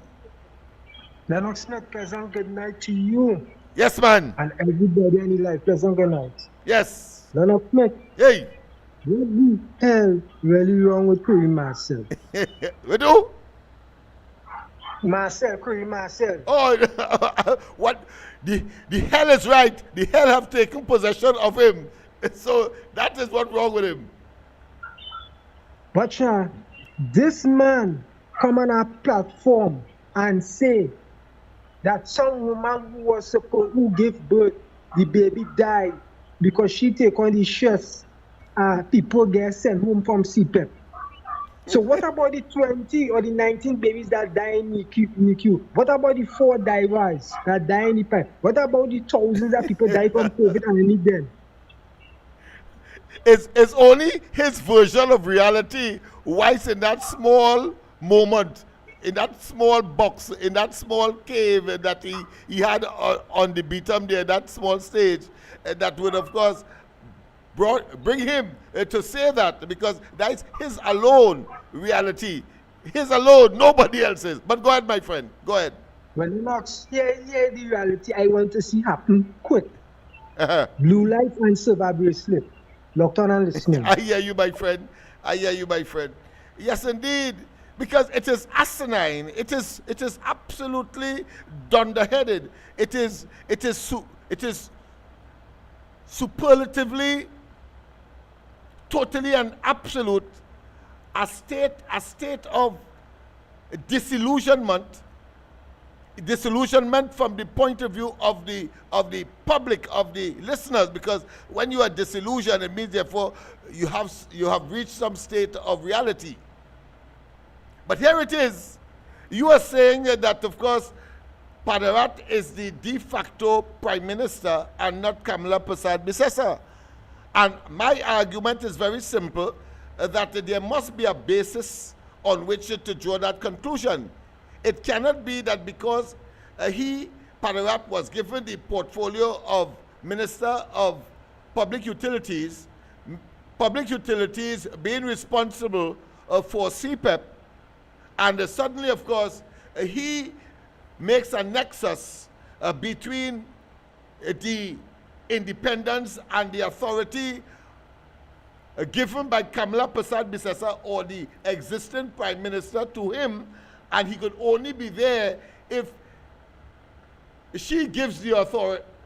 Lennox Smith, pleasant good night to you. Yes, man. And everybody in your life, pleasant good night. Yes. Lennox Smith. Hey. What the hell really wrong with Curry Marcel? We do? Curry Marcel. Oh, what? The hell is right. The hell have taken possession of him. So that is what's wrong with him. But this man come on a platform and say that some woman who gave birth, the baby died because she take on the stress. People get sent home from CPEP. So what about the 20 or the 19 babies that die in NICU? What about the 4 divers that die in the pipe? What about the thousands of people die from COVID and need them? It's only his version of reality. Why in that small moment, in that small box, in that small cave that he had on the Bentham there, that small stage, that would of course bring him to say that, because that's his alone reality. His alone, nobody else's. But go ahead, my friend. Go ahead. Well, Lennox, here the reality I want to see happen quick. Blue light and silver bracelet. Locked on and listening. I hear you, my friend. I hear you, my friend. Yes, indeed. Because it is asinine. It is absolutely dunderheaded. It is superlatively, totally and absolute a state of disillusionment, disillusionment from the point of view of the public, of the listeners, because when you are disillusioned, it means therefore you have reached some state of reality. But here it is. You are saying that, of course, Padarat is the de facto prime minister and not Kamala Persad-Bissessar. And my argument is very simple, that there must be a basis on which to draw that conclusion. It cannot be that because Padarat, was given the portfolio of Minister of Public Utilities being responsible for CPEP, and suddenly, of course, he makes a nexus between the independence and the authority given by Kamala Persad-Bissessar or the existing prime minister to him, and he could only be there if she gives the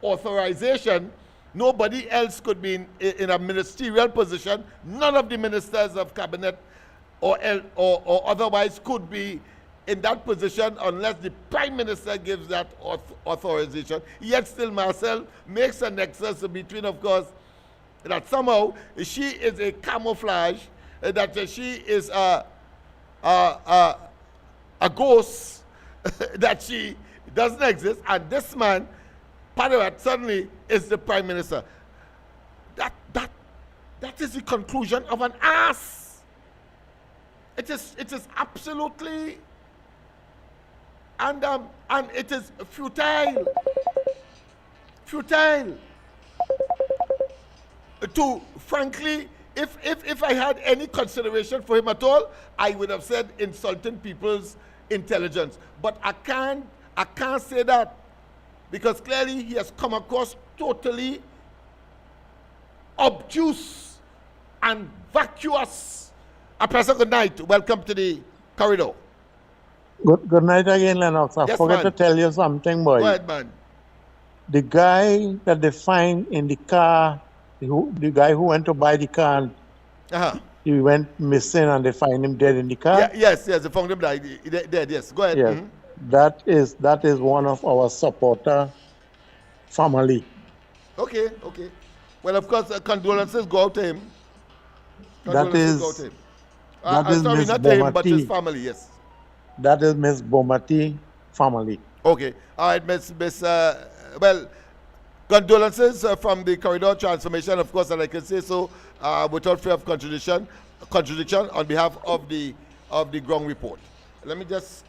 authorization. Nobody else could be in a ministerial position. None of the ministers of cabinet or otherwise could be in that position unless the prime minister gives that authorization. Yet still Marcel makes a nexus between, of course, that somehow she is a camouflage, that she is a ghost, that she doesn't exist, and this man, Padarat, suddenly is the prime minister. That is the conclusion of an ass. It is absolutely, and it is futile. To frankly, if I had any consideration for him at all, I would have said insulting people's intelligence. But I can't say that, because clearly he has come across totally obtuse and vacuous. Professor, good night. Welcome to the corridor. Good night again, Lennox. I forgot to tell you something, boy. Go ahead, man. The guy that they find in the car, the guy who went to buy the car, he went missing and they find him dead in the car. Yes, they found him dead. Yes, go ahead. Yes. Mm-hmm. That is one of our supporter family. Okay. Well, of course, condolences go out to him. That is sorry, Miss not to him, but his Bomati. family, yes. That is Miss Bomati family. Okay. All right, well, condolences from the corridor transformation, of course, and I can say so without fear of contradiction on behalf of the ground report. Let me just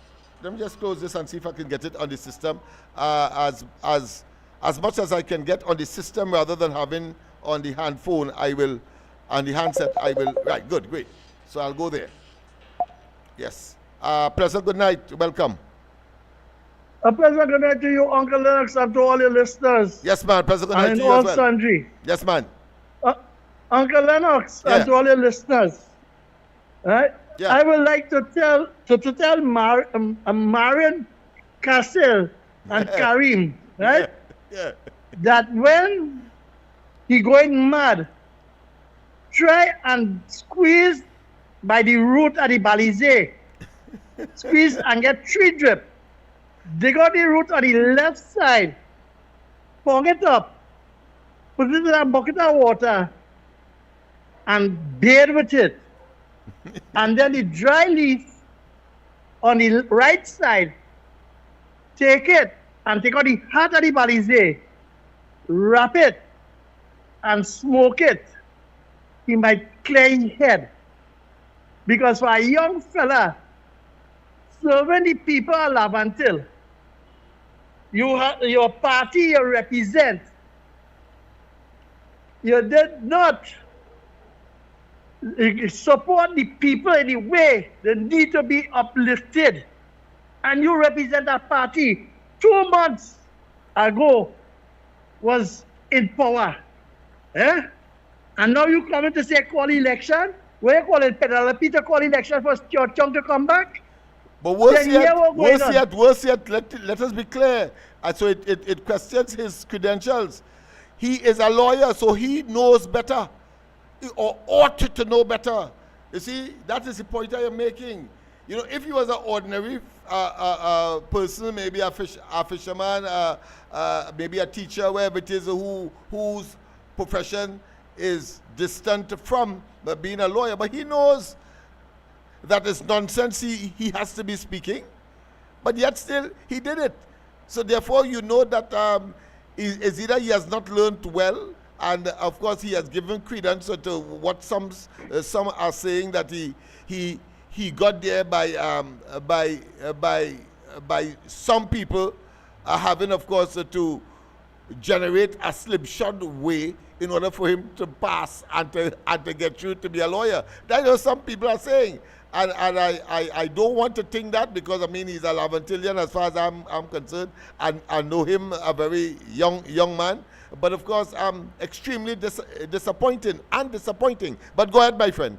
close this and see if I can get it on the system as much as I can get on the system rather than having on the hand phone. On the handset, right, good, great. So I'll go there. Yes. Professor, good night. Welcome. A pleasant good night to you, Uncle Lennox, and to all your listeners. Yes, man. Professor, good night and to you all as well. sundry. Yes, man. Uncle Lennox, and to all your listeners. Right? Yeah. I would like to tell Marion, Cassil, and Karim, right? Yeah. That when he going mad, try and squeeze by the root of the balize. Squeeze and get 3 drip. They got the root on the left side. Pong it up. Put it in a bucket of water and bathe with it. And then the dry leaf on the right side, take it and take out the heart of the balize, wrap it and smoke it. He might clear his head. Because for a young fella, serving the people of Lavantil, your party you represent, you did not support the people in the way they need to be uplifted. And you represent a party 2 months ago was in power. And now you coming to say call election? Where you call it? Penelope to call election for Stuart Chung to come back? But worse yet, let us be clear. So it questions his credentials. He is a lawyer, so he knows better, or ought to know better. You see, that is the point I am making. You know, if he was an ordinary a person, maybe a fisherman, maybe a teacher, wherever it is, whose profession is distant from being a lawyer, but he knows that it's nonsense he has to be speaking, but yet still he did it. So therefore you know that is either he has not learned well, and of course he has given credence to what some are saying, that he got there by some people having, of course, to generate a slipshod way in order for him to pass and to get through to be a lawyer. That's what some people are saying. And I don't want to think that, because I mean he's a Lavantillian as far as I'm concerned, and I know him a very young man. But of course extremely disappointing. But go ahead, my friend.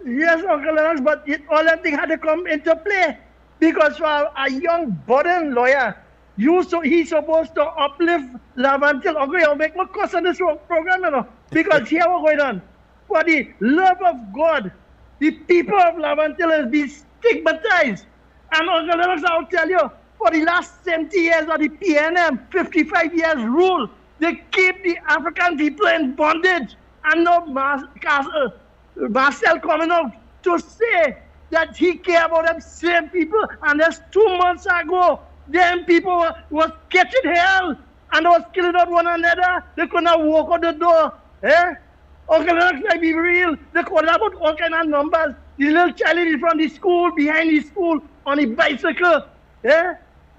Yes, Uncle Lennox, but all that thing had to come into play, because for a young budding lawyer, he's supposed to uplift Lavantil. Okay, I'll make my course on this program, you know, because here what's going on. For the love of God, the people of Lavantil has been stigmatized. And Uncle Lennox, I'll tell you, for the last 70 years of the PNM, 55 years rule, they keep the African people in bondage. And now Marcel coming out to say that he care about them same people. And that's 2 months ago, them people was catching hell and was killing out one another. They could not walk out the door. Uncle Lennox, like be real. They call about all kind of numbers. The little child is from the school, behind the school, on a bicycle.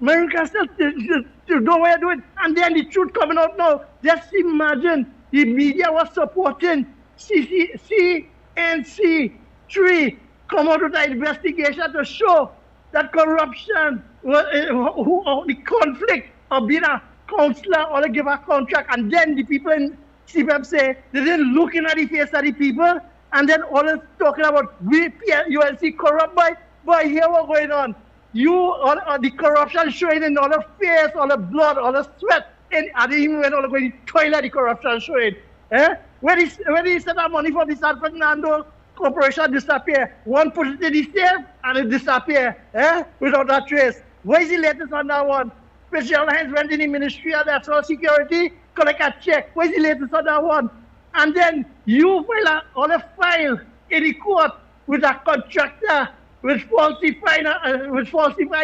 Marin Castle, to know where to do it. And then the truth coming out now. Just imagine the media was supporting CNC3 come out with an investigation to show that corruption, the conflict of being a counselor or to give a contract, and then the people in CPM say they didn't look in at the face of the people, and then all this talking about UNC corrupt by here what's going on. The corruption showing in all the face, all the blood, all the sweat, and I didn't even went all the way to the toilet, the corruption showing. Where he sent that money from the San Fernando Corporation disappear. One put it in the safe and it disappear, without that trace. Where is the latest on that one? Special Lines went in the Ministry of National Security, collect a check. Where is the latest on that one? And then you file on a file in the court with a contractor with falsified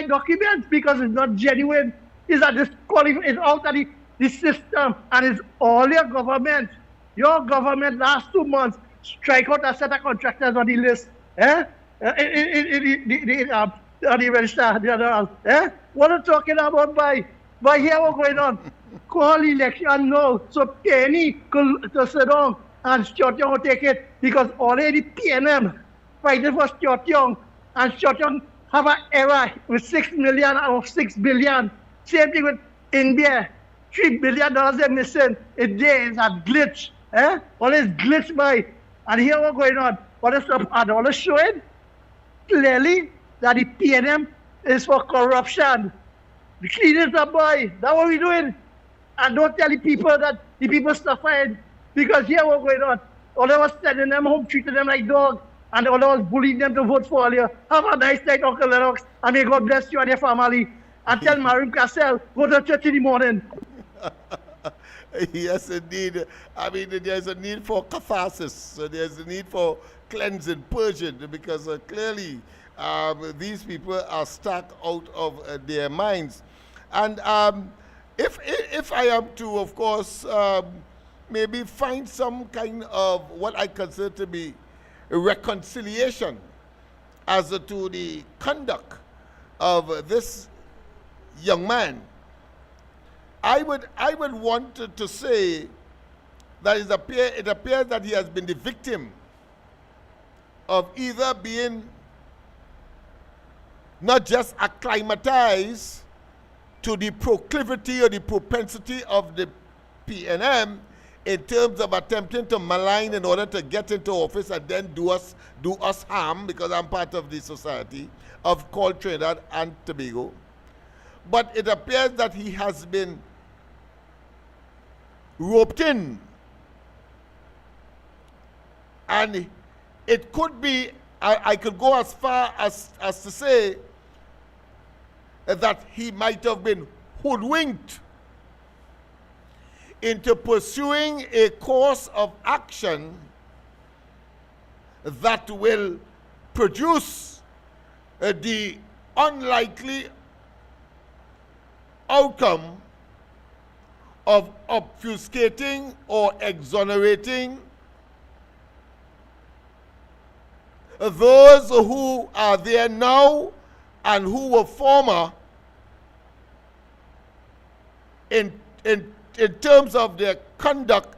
documents because it's not genuine. It's out of the system, and it's all your government. Your government last 2 months strike out a set of contractors on the list. On the register, the others. What are you talking about by here what's going on? Call election now. So Penny could to sit down and Stuart Young will take it, because already PNM fighting for Stuart Young, and Stuart Young have an error with 6 million out of 6 billion. Same thing with India. $3 billion they're missing. There is a glitch. All this glitch by. And here what's going on. What is up? And all is showing clearly that the PNM is for corruption. The clean it up, boy. That's what we're doing. And don't tell the people that the people suffering. Because here what's going on. All of us sending them home, treating them like dogs. And all of us bullying them to vote for all you. Have a nice night, Uncle Lennox. And may God bless you and your family. And tell Marim Cassell, go to church in the morning. Yes, indeed. I mean, there's a need for catharsis. So there's a need for cleansing, purging, because clearly these people are stuck out of their minds. And if I am to, of course, maybe find some kind of what I consider to be a reconciliation as to the conduct of this young man, I would want to say that it appears that he has been the victim of either being not just acclimatized to the proclivity or the propensity of the PNM in terms of attempting to malign in order to get into office and then do us harm, because I'm part of the society of called Trinidad and Tobago. But it appears that he has been roped in. And it could be, I could go as far as to say that he might have been hoodwinked into pursuing a course of action that will produce the unlikely outcome of obfuscating or exonerating those who are there now and who were former in terms of their conduct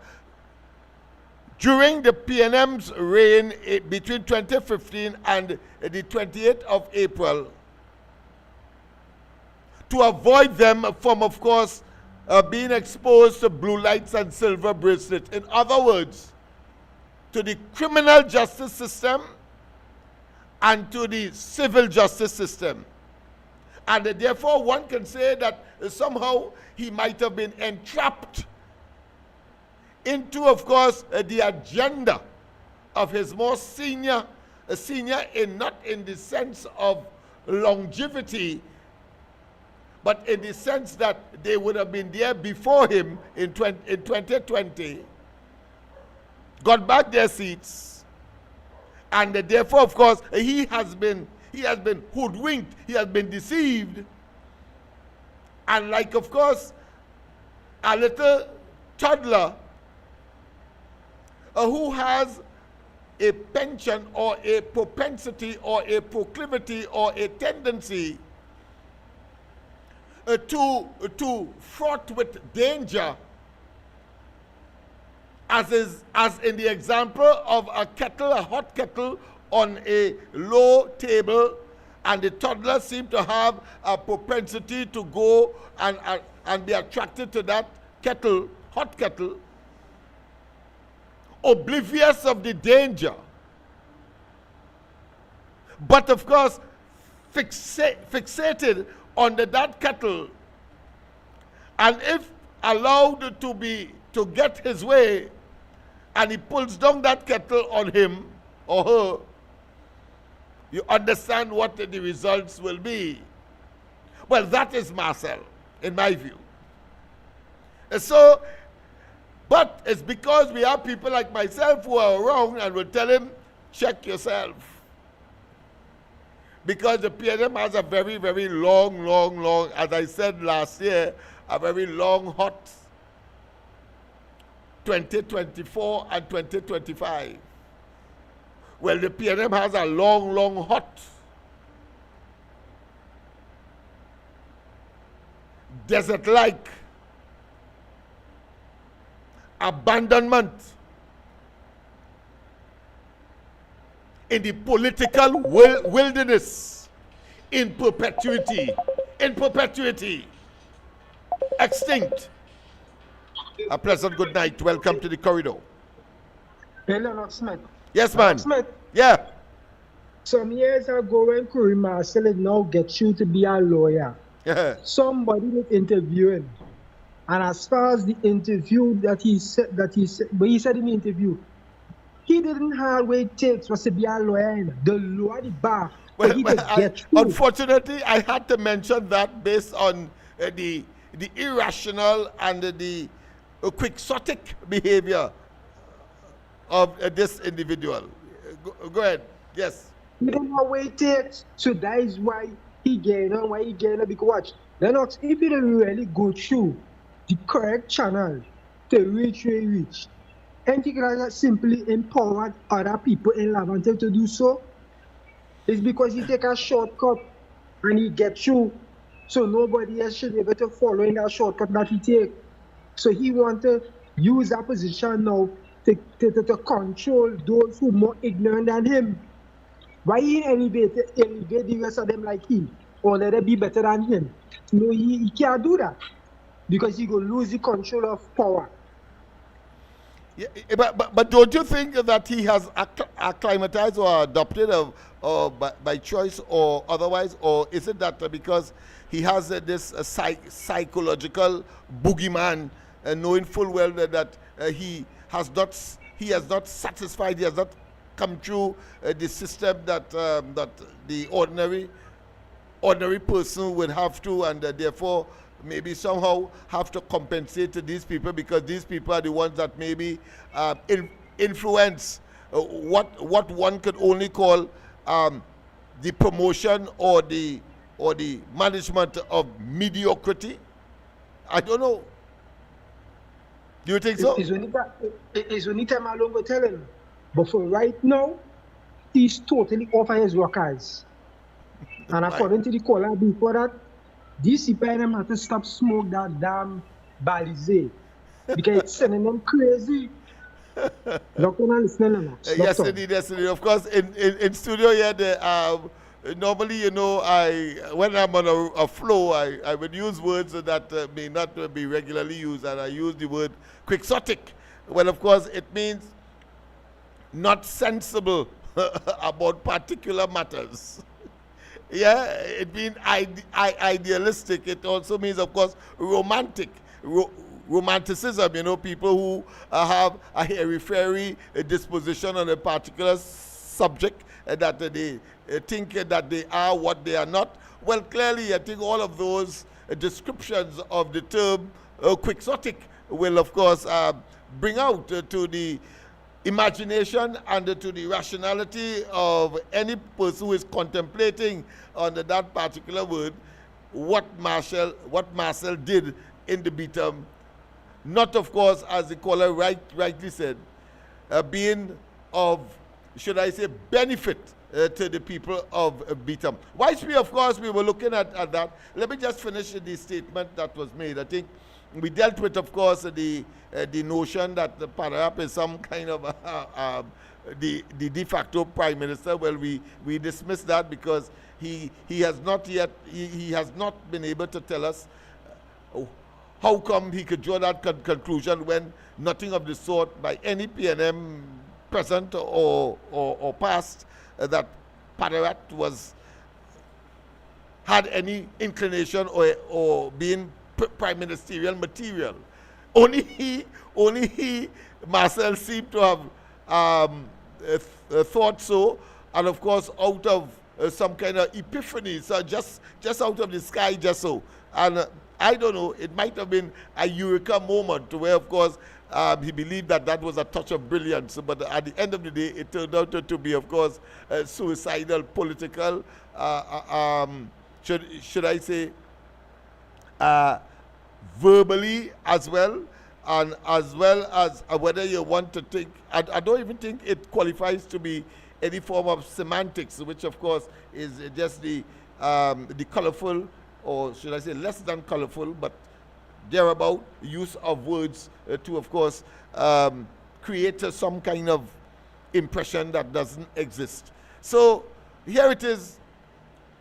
during the PNM's reign between 2015 and the 28th of April, to avoid them from, of course, being exposed to blue lights and silver bracelets. In other words, to the criminal justice system and to the civil justice system. And therefore one can say that somehow he might have been entrapped into, of course, the agenda of his more senior in not in the sense of longevity, but in the sense that they would have been there before him in 2020, got back their seats, and therefore, of course, he has been hoodwinked, he has been deceived, and like, of course, a little toddler who has a penchant or a propensity or a proclivity or a tendency to fraught with danger, as in the example of a hot kettle on a low table, and the toddler seemed to have a propensity to go and be attracted to that hot kettle, oblivious of the danger, but of course fixated on that kettle, and if allowed to get his way, and he pulls down that kettle on him or her, you understand what the results will be. Well, that is Marcel, in my view. So, but it's because we have people like myself who are around and will tell him, check yourself. Because the PNM has a very, very long, as I said last year, a very long, hot 2024 and 2025. Well, the PNM has a long, hot desert-like abandonment in the political wilderness, in perpetuity, extinct. A pleasant good night. Welcome to the corridor. Hey, Lennox Smith. Yes, man. Smith. Yeah. Some years ago, when Curry Marcel did now get you to be a lawyer, somebody was interviewing. And as far as the interview but he said in the interview, he didn't have what it takes to be a lawyer. The law, the bar. Unfortunately, I had to mention that based on the irrational and the quixotic behavior of this individual. Go ahead. Yes. He didn't know what it takes. So that is why he gained on, because watch. Lennox, if you don't really go through the correct channel to reach where you reach, and you can simply empower other people in Lavante to do so, it's because you take a shortcut and you get through, so nobody else should be able to follow in that shortcut that he take. So he want to use that position now to control those who are more ignorant than him. Why he elevate the rest of them like him, or let them be better than him? No, he can't do that, because he will lose the control of power. Yeah, but don't you think that he has acclimatized or adopted or by choice or otherwise, or is it that because he has this psychological boogeyman, knowing full well that he has not satisfied, he has not come through the system that the ordinary ordinary person would have to, and therefore maybe somehow have to compensate to these people, because these people are the ones that maybe influence what one could only call the promotion or the management of mediocrity. I don't know. Do you think so? It's only time I'm going to tell him. But for right now, he's totally off his workers. And according to the caller before that, these people have to stop smoke that damn Balizé, because it's sending them crazy. Not gonna listen to them. Yes, indeed, yes, indeed. Of course, in studio here, normally, you know, when I'm on a flow, I would use words that may not be regularly used, and I use the word quixotic. Well, of course, it means not sensible about particular matters. Yeah, it means idealistic. It also means, of course, romantic. Romanticism, you know, people who have a hairy-fairy disposition on a particular subject, that they think that they are what they are not. Well, clearly, I think all of those descriptions of the term quixotic will, of course, bring out to the imagination and to the rationality of any person who is contemplating under that particular word what Marcel did in the Bentham. Not, of course, as the caller rightly said, being of, should I say, benefit to the people of Bentham. Whilst we, of course, we were looking at that, let me just finish the statement that was made. I think we dealt with, of course, the notion that the Pararap is some kind of the de facto prime minister. Well, we dismiss that because he has not yet, he has not been able to tell us how come he could draw that conclusion when nothing of the sort by any PNM present or past that Pararap had any inclination or being prime ministerial material. Only he, Marcel, seemed to have thought so, and of course out of some kind of epiphany, so just out of the sky, just so. And I don't know, it might have been a eureka moment where, of course, he believed that was a touch of brilliance, but at the end of the day, it turned out to be, of course, suicidal, political, should I say, verbally as well, and as well as whether you want to think, I don't even think it qualifies to be any form of semantics, which of course is just the colorful, or should I say less than colorful, but thereabout use of words to, of course, create some kind of impression that doesn't exist. So here it is,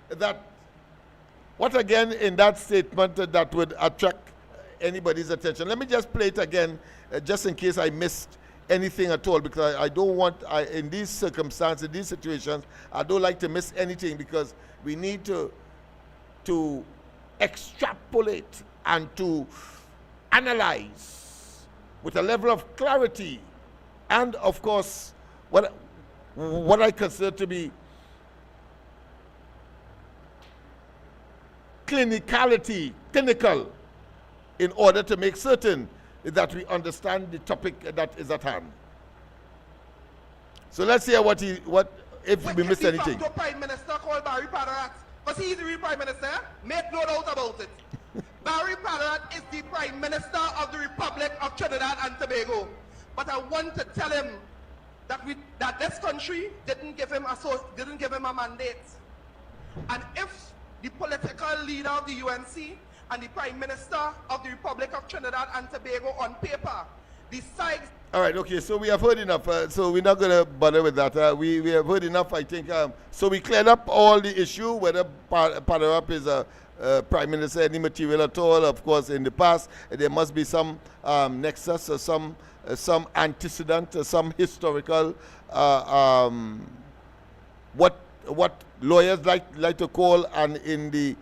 that what again in that statement that would attract anybody's attention. Let me just play it again, just in case I missed anything at all, because I don't want, in these circumstances, in these situations, I don't like to miss anything, because we need to extrapolate and to analyze with a level of clarity and, of course, what I consider to be clinical, in order to make certain that we understand the topic that is at hand. So let's hear if we miss anything. The Prime Minister called Barry Pararap, because he's the real Prime Minister, make no doubt about it. Barry Pararap is the Prime Minister of the Republic of Trinidad and Tobago. But I want to tell him that this country didn't give him a mandate. And if the political leader of the UNC and the Prime Minister of the Republic of Trinidad and Tobago on paper decides... All right, okay, so we have heard enough, so we're not going to bother with that. We have heard enough, I think. So we cleared up all the issue, whether Pararap is a Prime Minister, any material at all. Of course, in the past, there must be some nexus or some antecedent, some historical, what lawyers like to call, and in the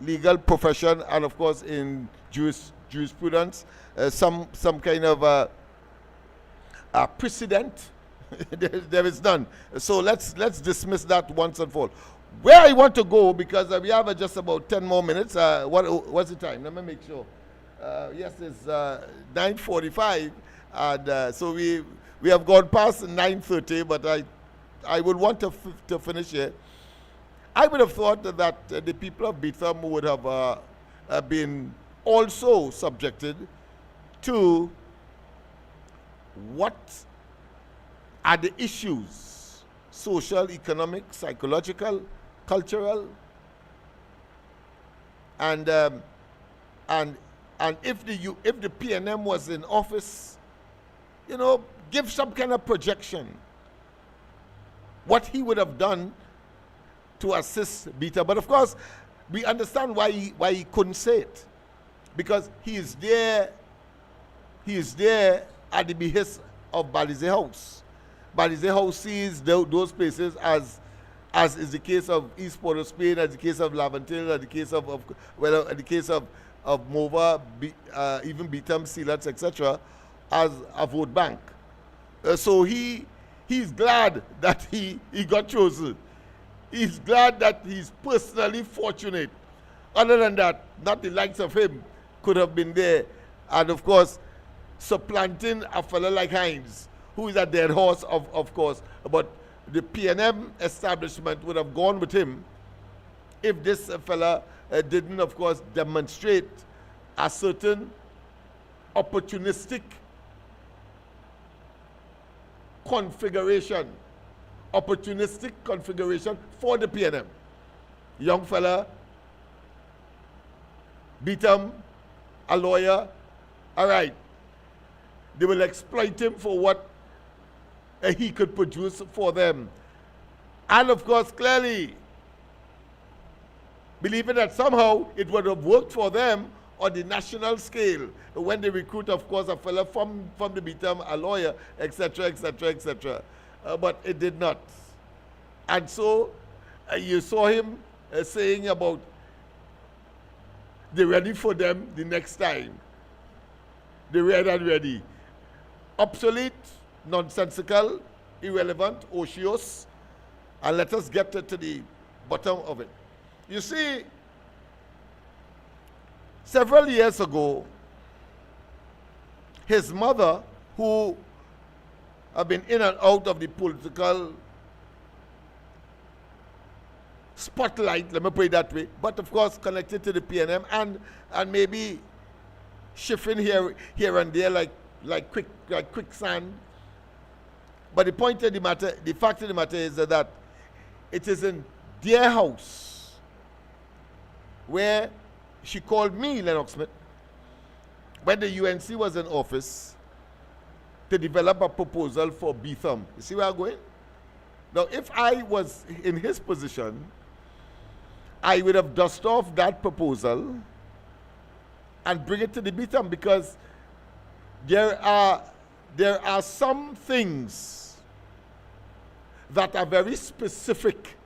legal profession, and of course in jurisprudence, some kind of precedent. There is none. So let's dismiss that once and for all. where I want to go, because we have just about 10 more minutes. What's the time? Let me make sure. Yes, it's 9:45, and so we have gone past 9:30. But I would want to finish here. I would have thought that the people of Bentham would have been also subjected to what are the issues, social, economic, psychological, cultural, and if the PNM was in office, give some kind of projection what he would have done to assist Beta. But of course, we understand why he couldn't say it, because he is there at the behest of Balize House. Balize House sees those places as is the case of East Port of Spain, as the case of Laventil, as the case of Mova, even Bentham, Sealats, etc., as a vote bank. So he's glad that he got chosen. He's glad that he's personally fortunate. Other than that, not the likes of him could have been there. And of course, supplanting a fellow like Hines, who is a dead horse, of course. But the PNM establishment would have gone with him if this fella didn't, of course, demonstrate a certain opportunistic configuration for the PNM. Young fella, Bentham, a lawyer, all right. They will exploit him for what he could produce for them. And of course, clearly, believing that somehow it would have worked for them on the national scale when they recruit, of course, a fellow from the Bentham, a lawyer, etc., etc., etc. But it did not. And so you saw him saying about they're ready for them the next time. They're ready and ready. Obsolete, nonsensical, irrelevant, ocious, and let us get to the bottom of it. You see, several years ago, his mother, who had been in and out of the political spotlight, let me put it that way, but of course connected to the PNM and maybe shifting here and there like quicksand. But the point of the matter, the fact of the matter is that it is in their house where she called me, Lennox Smith, when the UNC was in office, to develop a proposal for Bentham. You see where I'm going? Now, if I was in his position, I would have dusted off that proposal and bring it to the Bentham, because there are some things that are very specific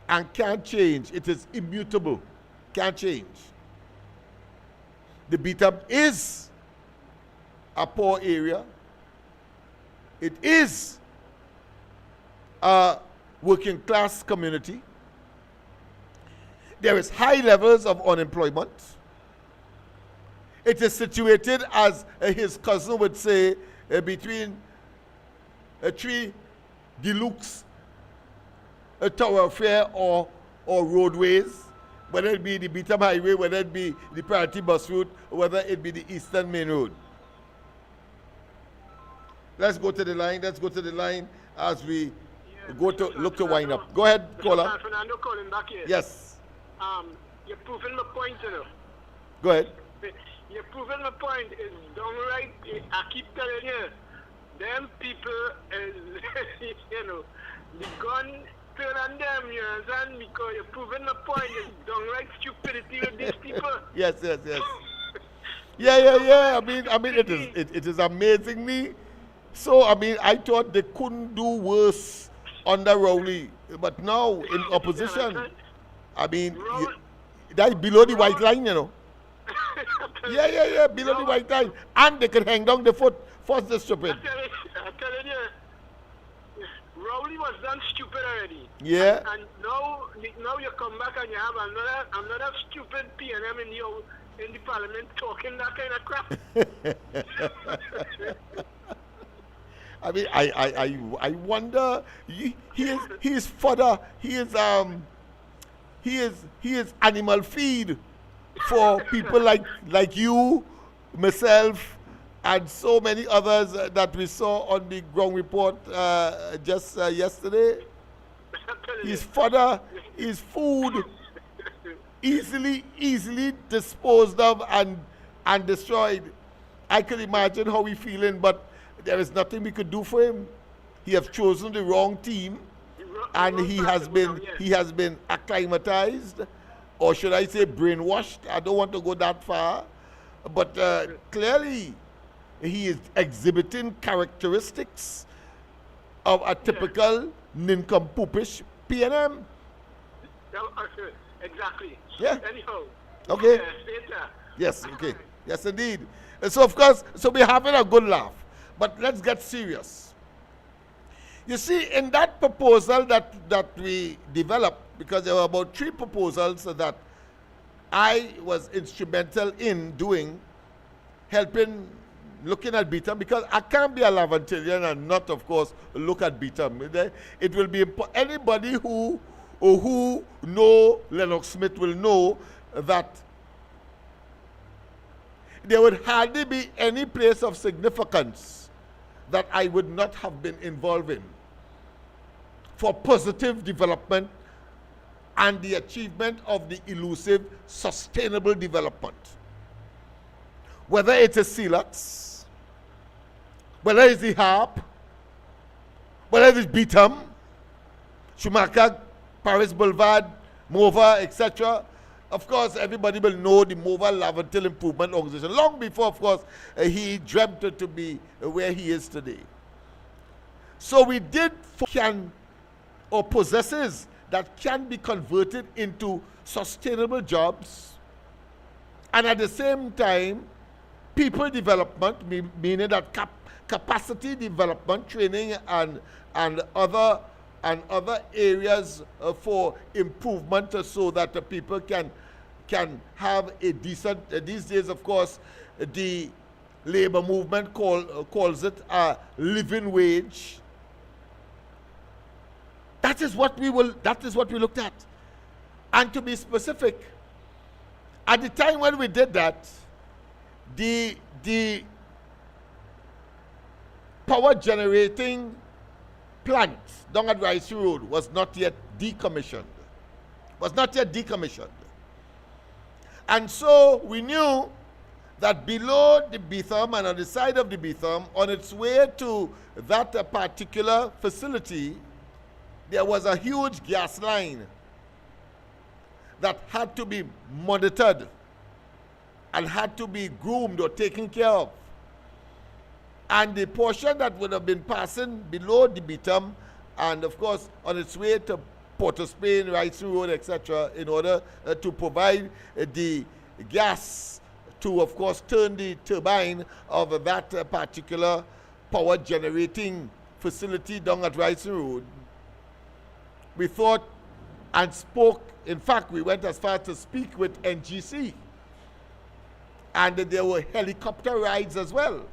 and can't change. It is immutable, can't change. The Bentham is a poor area. It is a working class community. There is high levels of unemployment. It is situated, as his cousin would say, between three deluxe thoroughfare or roadways, whether it be the Bentham Highway, whether it be the priority bus route, or whether it be the Eastern Main Road. Let's go to the line as we look to wind up. Go ahead, caller. Fernando calling back here. Yes. You're proving my point, Go ahead. You're proving my point. Is downright. I keep telling you, them people is, the gun turn on them, you understand? Because you're proving my point. It's downright stupidity with these people. Yes. Yeah. I mean, it is amazingly. So, I mean, I thought they couldn't do worse under Rowley, but now in opposition, I mean, that's below the white line, Yeah, below the white line. And they can hang down the foot. First, the stupid. I'm telling you, Rowley was done stupid already. Yeah. And now you come back and you have another stupid PNM in the parliament talking that kind of crap. I mean, I wonder. He is fodder. He is animal feed for people like you, myself, and so many others that we saw on the ground report just yesterday. His fodder, his food, easily disposed of and destroyed. I could imagine how he's feeling, but there is nothing we could do for him. He has chosen the wrong team, and he has been acclimatized, or should I say brainwashed. I don't want to go that far, but clearly he is exhibiting characteristics of a typical nincompoopish PNM. Exactly. Yeah. Anyhow. Okay. Yes, okay. Yes, indeed. And so, of course, we're having a good laugh. But let's get serious. You see, in that proposal that we developed, because there were about 3 proposals that I was instrumental in doing, helping, looking at Bentham, because I can't be a Lavantillian and not, of course, look at Bentham. It will be anybody who know Lennox Smith will know that there would hardly be any place of significance that I would not have been involved in for positive development and the achievement of the elusive sustainable development. Whether it's a Silex, whether it's the HARP, whether it's Bentham, Schumacher, Paris Boulevard, MOVA, etc. Of course, everybody will know the MOVA Lavantil Improvement Organization, long before, of course, he dreamt to be where he is today. So we did possesses that can be converted into sustainable jobs, and at the same time, people development, meaning that capacity development, training, and other areas for improvement, so that the people can have a decent, these days, of course, the labor movement calls it a living wage. That is what we looked at. And to be specific, at the time when we did that, the power generating plant down at Rice Road was not yet decommissioned. And so we knew that below the Bentham and on the side of the Bentham, on its way to that particular facility, there was a huge gas line that had to be monitored and had to be groomed or taken care of. And the portion that would have been passing below the Bentham and, of course, on its way to Port of Spain, Rice Road, etc., in order to provide the gas to, of course, turn the turbine of that particular power generating facility down at Rice Road. We thought and spoke, in fact, we went as far as to speak with NGC. And there were helicopter rides as well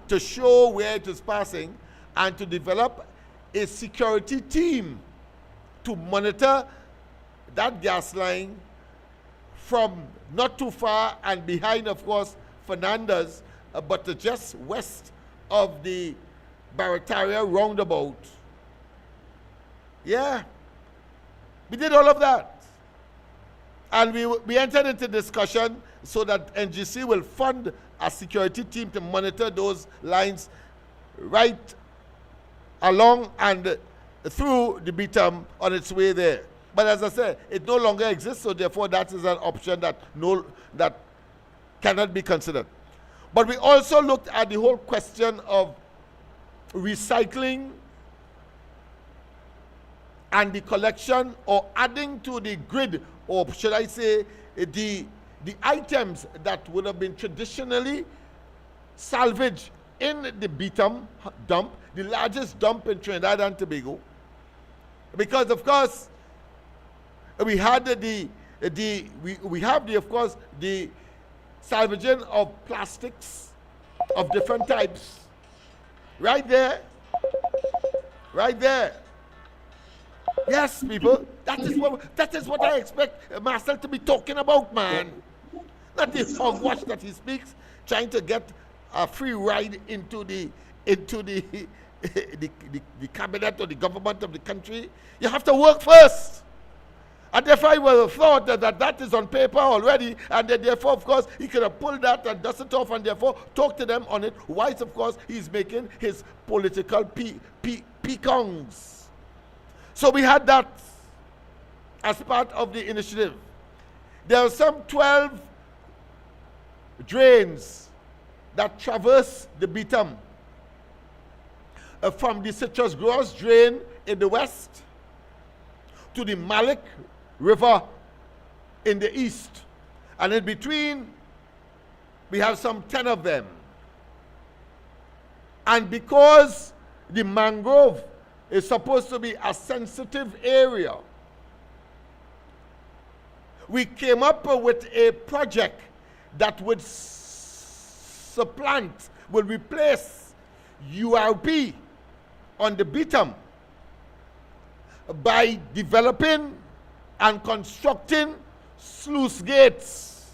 to show where it is passing and to develop a security team to monitor that gas line from not too far and behind, of course, Fernandez, but just west of the Barataria roundabout. Yeah, we did all of that. And we entered into discussion so that NGC will fund a security team to monitor those lines right along and through the Bentham on its way there. But as I said, it no longer exists, so therefore that is an option that cannot be considered. But we also looked at the whole question of recycling and the collection or adding to the grid, or should I say the items that would have been traditionally salvaged in the Bentham dump, the largest dump in Trinidad and Tobago, because of course we had we have of course the salvaging of plastics of different types right there. Yes, people, that is what I expect Marcel to be talking about, man. Not the hogwash that he speaks, trying to get a free ride into the cabinet or the government of the country. You have to work first. And therefore, I would have thought that is on paper already, and that therefore, of course, he could have pulled that and dust it off, and therefore talk to them on it. Whilst, of course, he's making his political peacons. So we had that as part of the initiative. There are some 12 drains that traverse the Bentham, from the citrus growers drain in the west to the Malik River in the east, and in between we have some 10 of them. And because the mangrove is supposed to be a sensitive area, we came up with a project that would replace URP on the Bentham by developing and constructing sluice gates.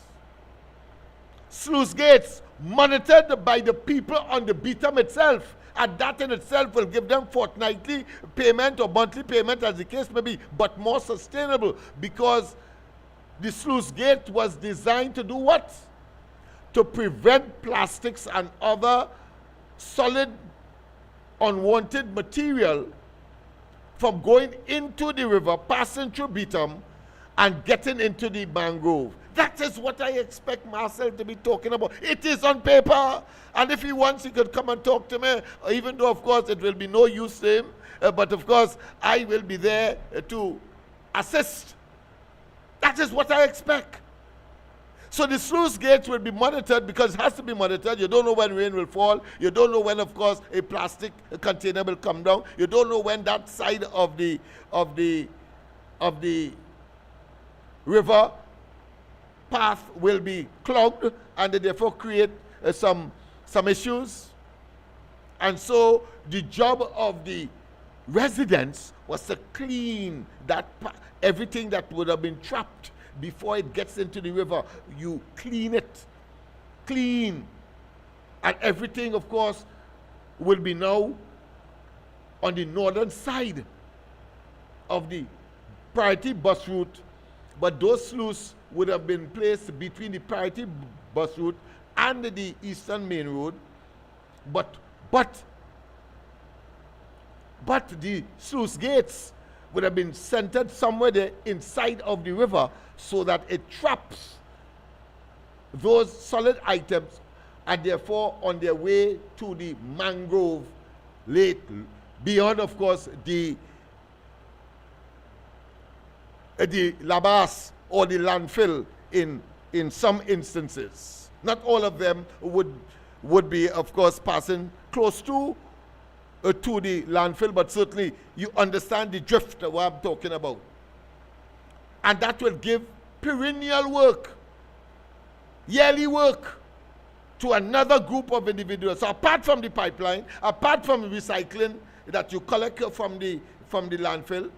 Sluice gates monitored by the people on the Bentham itself, and that in itself will give them fortnightly payment or monthly payment, as the case may be, but more sustainable, because the sluice gate was designed to do what? To prevent plastics and other solid unwanted material from going into the river, passing through Bentham, and getting into the mangrove. That is what I expect Marcel to be talking about. It is on paper, and if he wants, he could come and talk to me, even though, of course, it will be no use to him, but of course, I will be there to assist. That is what I expect. So the sluice gates will be monitored, because it has to be monitored. You don't know when rain will fall. You don't know when, of course, a plastic container will come down. You don't know when that side of the river path will be clogged, and they therefore create some issues. And so the job of the residents was to clean that everything that would have been trapped before it gets into the river. You clean it, and everything, of course, will be now on the northern side of the priority bus route, but those sluices would have been placed between the priority bus route and the eastern main road, but the sluice gates would have been centered somewhere there inside of the river, so that it traps those solid items, and therefore on their way to the mangrove lake, beyond, of course, the labas or the landfill in some instances. Not all of them would be, of course, passing close to the landfill, but certainly you understand the drift of what I'm talking about. And that will give perennial work, yearly work, to another group of individuals. So apart from the pipeline, apart from the recycling that you collect from the landfill,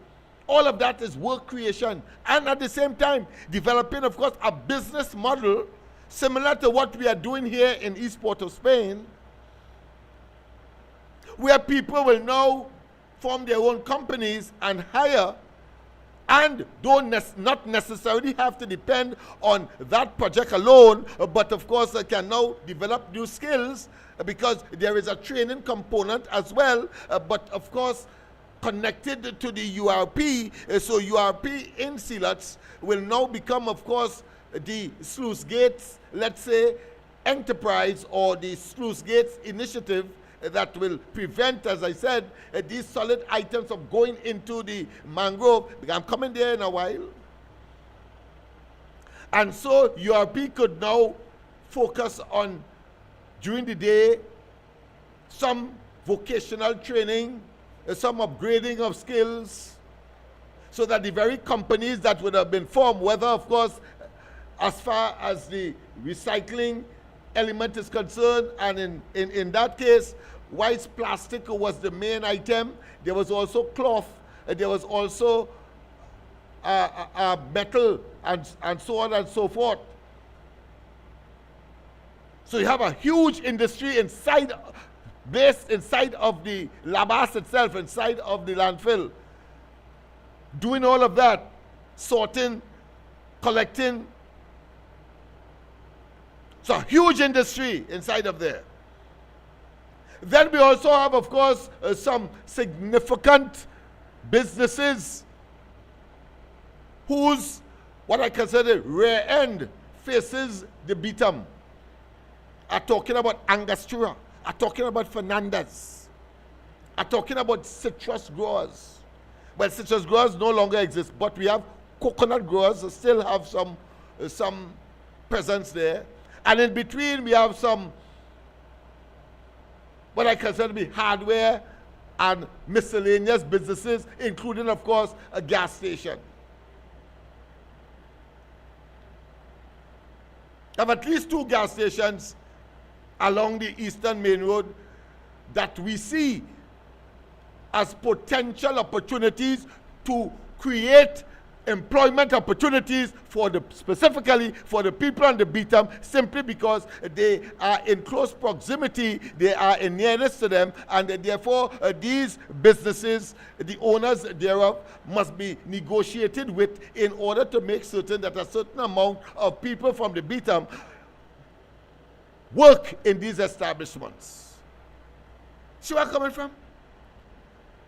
all of that is work creation. And at the same time, developing, of course, a business model similar to what we are doing here in East Port of Spain, where people will now form their own companies and hire, and not necessarily have to depend on that project alone, but of course can now develop new skills, because there is a training component as well, but of course connected to the URP. So URP in Silots will now become, of course, the sluice gates, let's say, enterprise, or the sluice gates initiative, that will prevent, as I said, these solid items of going into the mangrove. I'm coming there in a while. And so URP could now focus on, during the day, some vocational training, some upgrading of skills, so that the very companies that would have been formed, whether, of course, as far as the recycling element is concerned, and in that case, whilst plastic was the main item, there was also cloth, there was also metal, and so on and so forth. So you have a huge industry based inside of the labas itself, inside of the landfill, doing all of that, sorting, collecting. So a huge industry inside of there. Then we also have, of course, some significant businesses whose, what I consider, rear end faces the Bentham. I'm talking about Angostura. I'm talking about Fernandez. I'm talking about citrus growers. Well, citrus growers no longer exist, but we have coconut growers who still have some presence there. And in between, we have some, what I consider to be hardware and miscellaneous businesses, including, of course, a gas station. I have at least 2 gas stations along the Eastern Main Road that we see as potential opportunities to create employment opportunities specifically for the people on the Bentham, simply because they are in close proximity, they are in nearness to them, and therefore these businesses, the owners thereof, must be negotiated with in order to make certain that a certain amount of people from the Bentham work in these establishments. See where I'm coming from?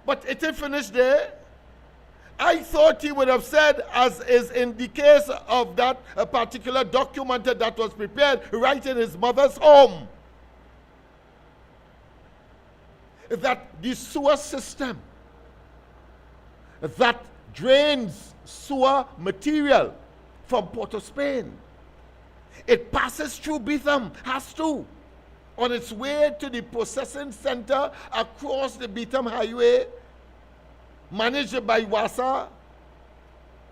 But it didn't finish there. I thought he would have said, as is in the case of that particular document that was prepared right in his mother's home, that the sewer system that drains sewer material from Port of Spain, it passes through Bentham, has to, on its way to the processing center across the Bentham Highway, managed by WASA,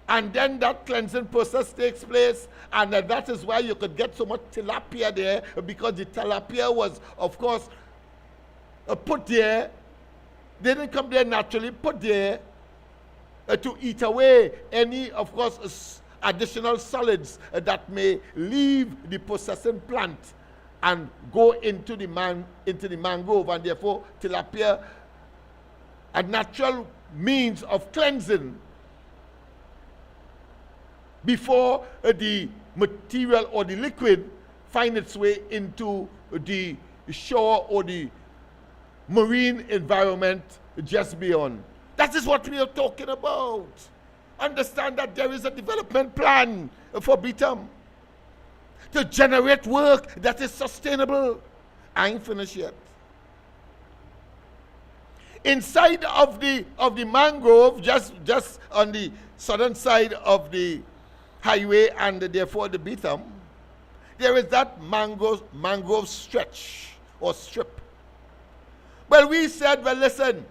and then that cleansing process takes place, and that is why you could get so much tilapia there, because the tilapia was, of course, put there. They didn't come there naturally, put there to eat away any, of course, additional solids that may leave the processing plant and go into the mangrove, and therefore tilapia, a natural means of cleansing before the material or the liquid find its way into the shore or the marine environment just beyond. That is what we are talking about. Understand that there is a development plan for Bentham to generate work that is sustainable. I ain't finished yet. Inside of the mangrove, just on the southern side of the highway and therefore the Bentham, there is that mangrove stretch or strip. Well, we said, well, listen.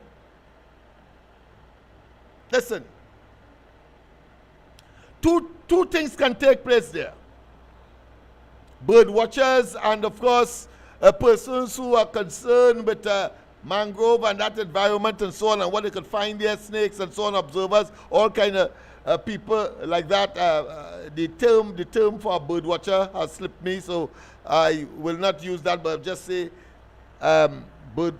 Two things can take place there. Bird watchers and, of course, persons who are concerned with mangrove and that environment and so on, and what they could find there, snakes and so on, observers, all kind of people like that. The term for a bird watcher has slipped me, so I will not use that, but just say bird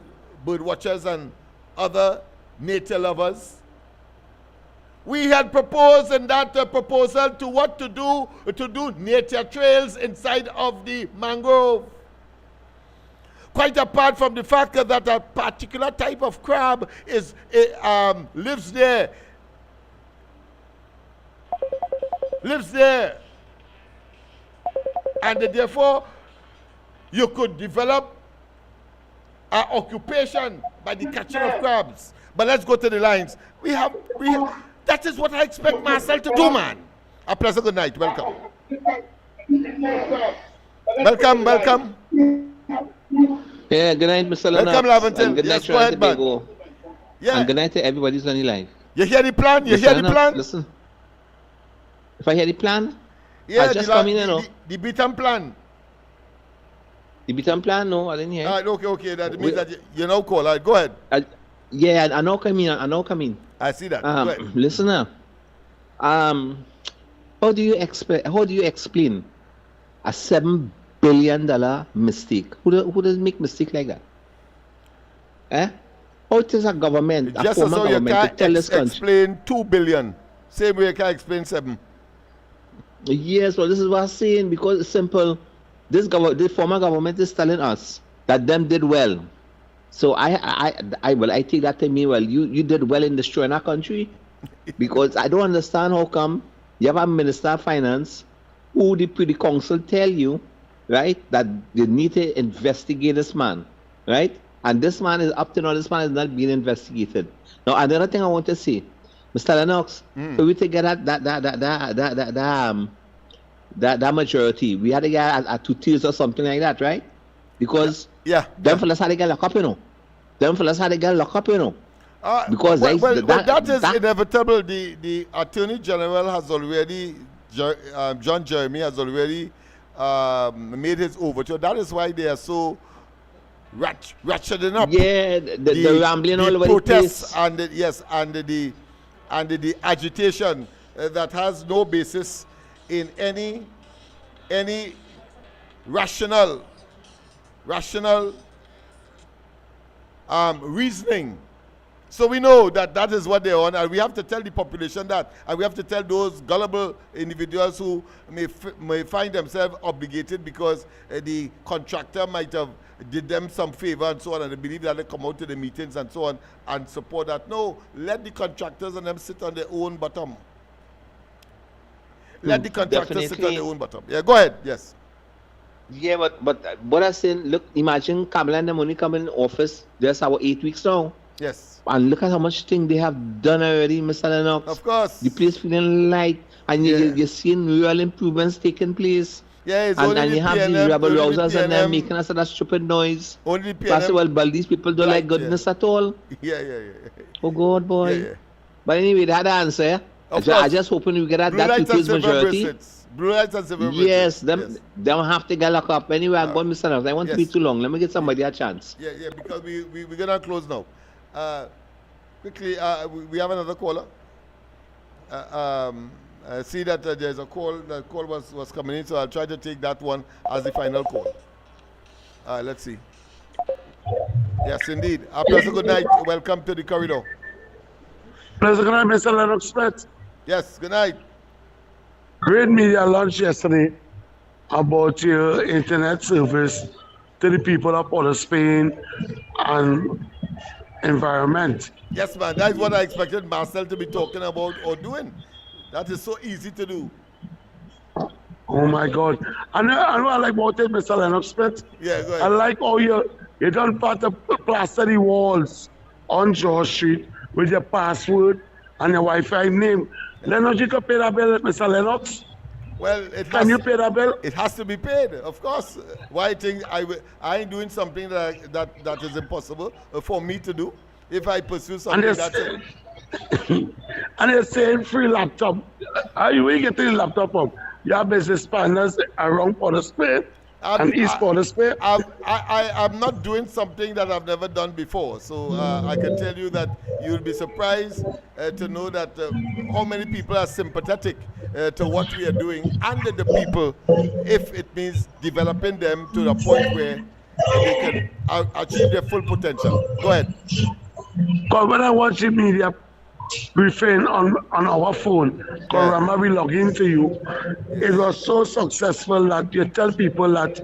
watchers and other nature lovers. We had proposed in that proposal to do nature trails inside of the mangrove. Quite apart from the fact that a particular type of crab lives there. And therefore, you could develop an occupation by the catching of crabs. But let's go to the lines. We have that is what I expect myself to do, man. A pleasant good night. Welcome. Welcome. Yeah, good night, Mr. Welcome, Lennox. And Laventon. good night, Yes, go Trinidad ahead, man. Tobago. Yeah. And good night to everybody's on the live. You hear the plan? You Mr. hear the Lennox, plan? listen. If I hear the plan, Yeah, I just come in, you know. the Bentham plan. The Bentham plan, no, I didn't hear. Okay. That means that you now call. All right, go ahead. Yeah, I know come in. I see that. Go ahead. Listen now. How do you explain a $7 billion mistake? Who does make mistake like that? How it is a government, a Just former so you government, to tell this can't country? explain 2 billion. Same way you can't explain 7. Yes, well, this is what I'm saying, because it's simple. The former government is telling us that them did well. So I take that to mean, well, you did well in destroying our country, because I don't understand how come you have a minister of finance who the council tell you, right, that they need to investigate this man, right? And this man is up to now, this man is not being investigated. Now, another thing I want to say, Mr. Lennox, for we to get that majority, we had to get at 2/3 or something like that, right? Because them fellas had to get locked up, you know. Because that is inevitable. The Attorney General has already, John Jeremy has already made his overture. That is why they are so ratcheting up. Yeah, the rambling all over the protests place. and the agitation that has no basis in any rational reasoning. So we know that is what they're on, and we have to tell the population that, and we have to tell those gullible individuals who may find themselves obligated because the contractor might have did them some favor and so on, and they believe that they come out to the meetings and so on and support that. No, let the contractors and them sit on their own bottom. Let the contractors sit on their own bottom. Yeah, go ahead. Yes. Yeah, but what I'm saying, look, imagine Kamala and them only come in office just about 8 weeks now. Yes. And look at how much thing they have done already, Mr. Lennox. Of course. The place feeling light, and you're seeing real improvements taking place. Yeah, it's and only you have PNM, these rebel rousers and they're PNM. making us that stupid noise. Only PNM. Plus, well, but these people don't like goodness at all. Yeah. Oh, God, boy. Yeah. But anyway, that answer. I just hoping we get that 2/3 majority. Blue lights and silver yes, them have to get locked up. Anyway, I'm going, Mr. Lennox. I want to be too long. Let me get somebody a chance. Yeah, because we're going to close now. Quickly, we have another caller. I see that there's a call. The call was coming in, so I'll try to take that one as the final call. Let's see. Yes, indeed. Pleasant good night. Welcome to the corridor. Pleasant good night, Mr. Lennox Smith. Yes, good night. Great media launch yesterday about your internet service to the people of Port of Spain and environment. Yes, man. That's what I expected Marcel to be talking about or doing. That is so easy to do. Oh my God. And I know I like about it, Mr. Lennox Smith. Yeah, go ahead. I like how you don't plaster the walls on George Street with your password and your Wi-Fi name. Lennox, you can pay that bill, Mr. Lennox. Well, can you pay that bill? It has to be paid, of course. Why think I ain't doing something that is impossible for me to do? If I pursue something that's it. And they're saying free laptop. How you get the laptop from? Your business partners around Port of Spain and East Port of Spain. I'm not doing something that I've never done before. So I can tell you that you'll be surprised to know that how many people are sympathetic to what we are doing and the people, if it means developing them to the point where they can achieve their full potential. Go ahead. Because when I watch the media briefing on our phone, because remember we log into you, it was so successful that you tell people that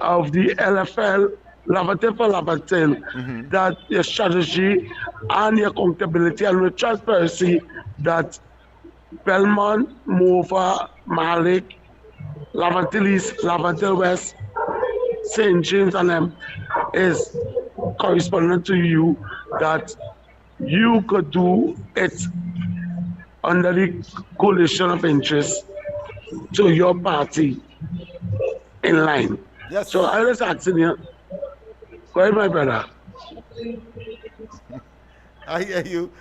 of the LFL, Lavatel for Lavatel, that your strategy and your accountability and your transparency that Belmont, Mova, Malik, Lavatel East, Lavatel West, St. James and them is correspondent to you, that you could do it under the coalition of interest to your party in line. Yes. So I was asking you, Go ahead, my brother. I hear you.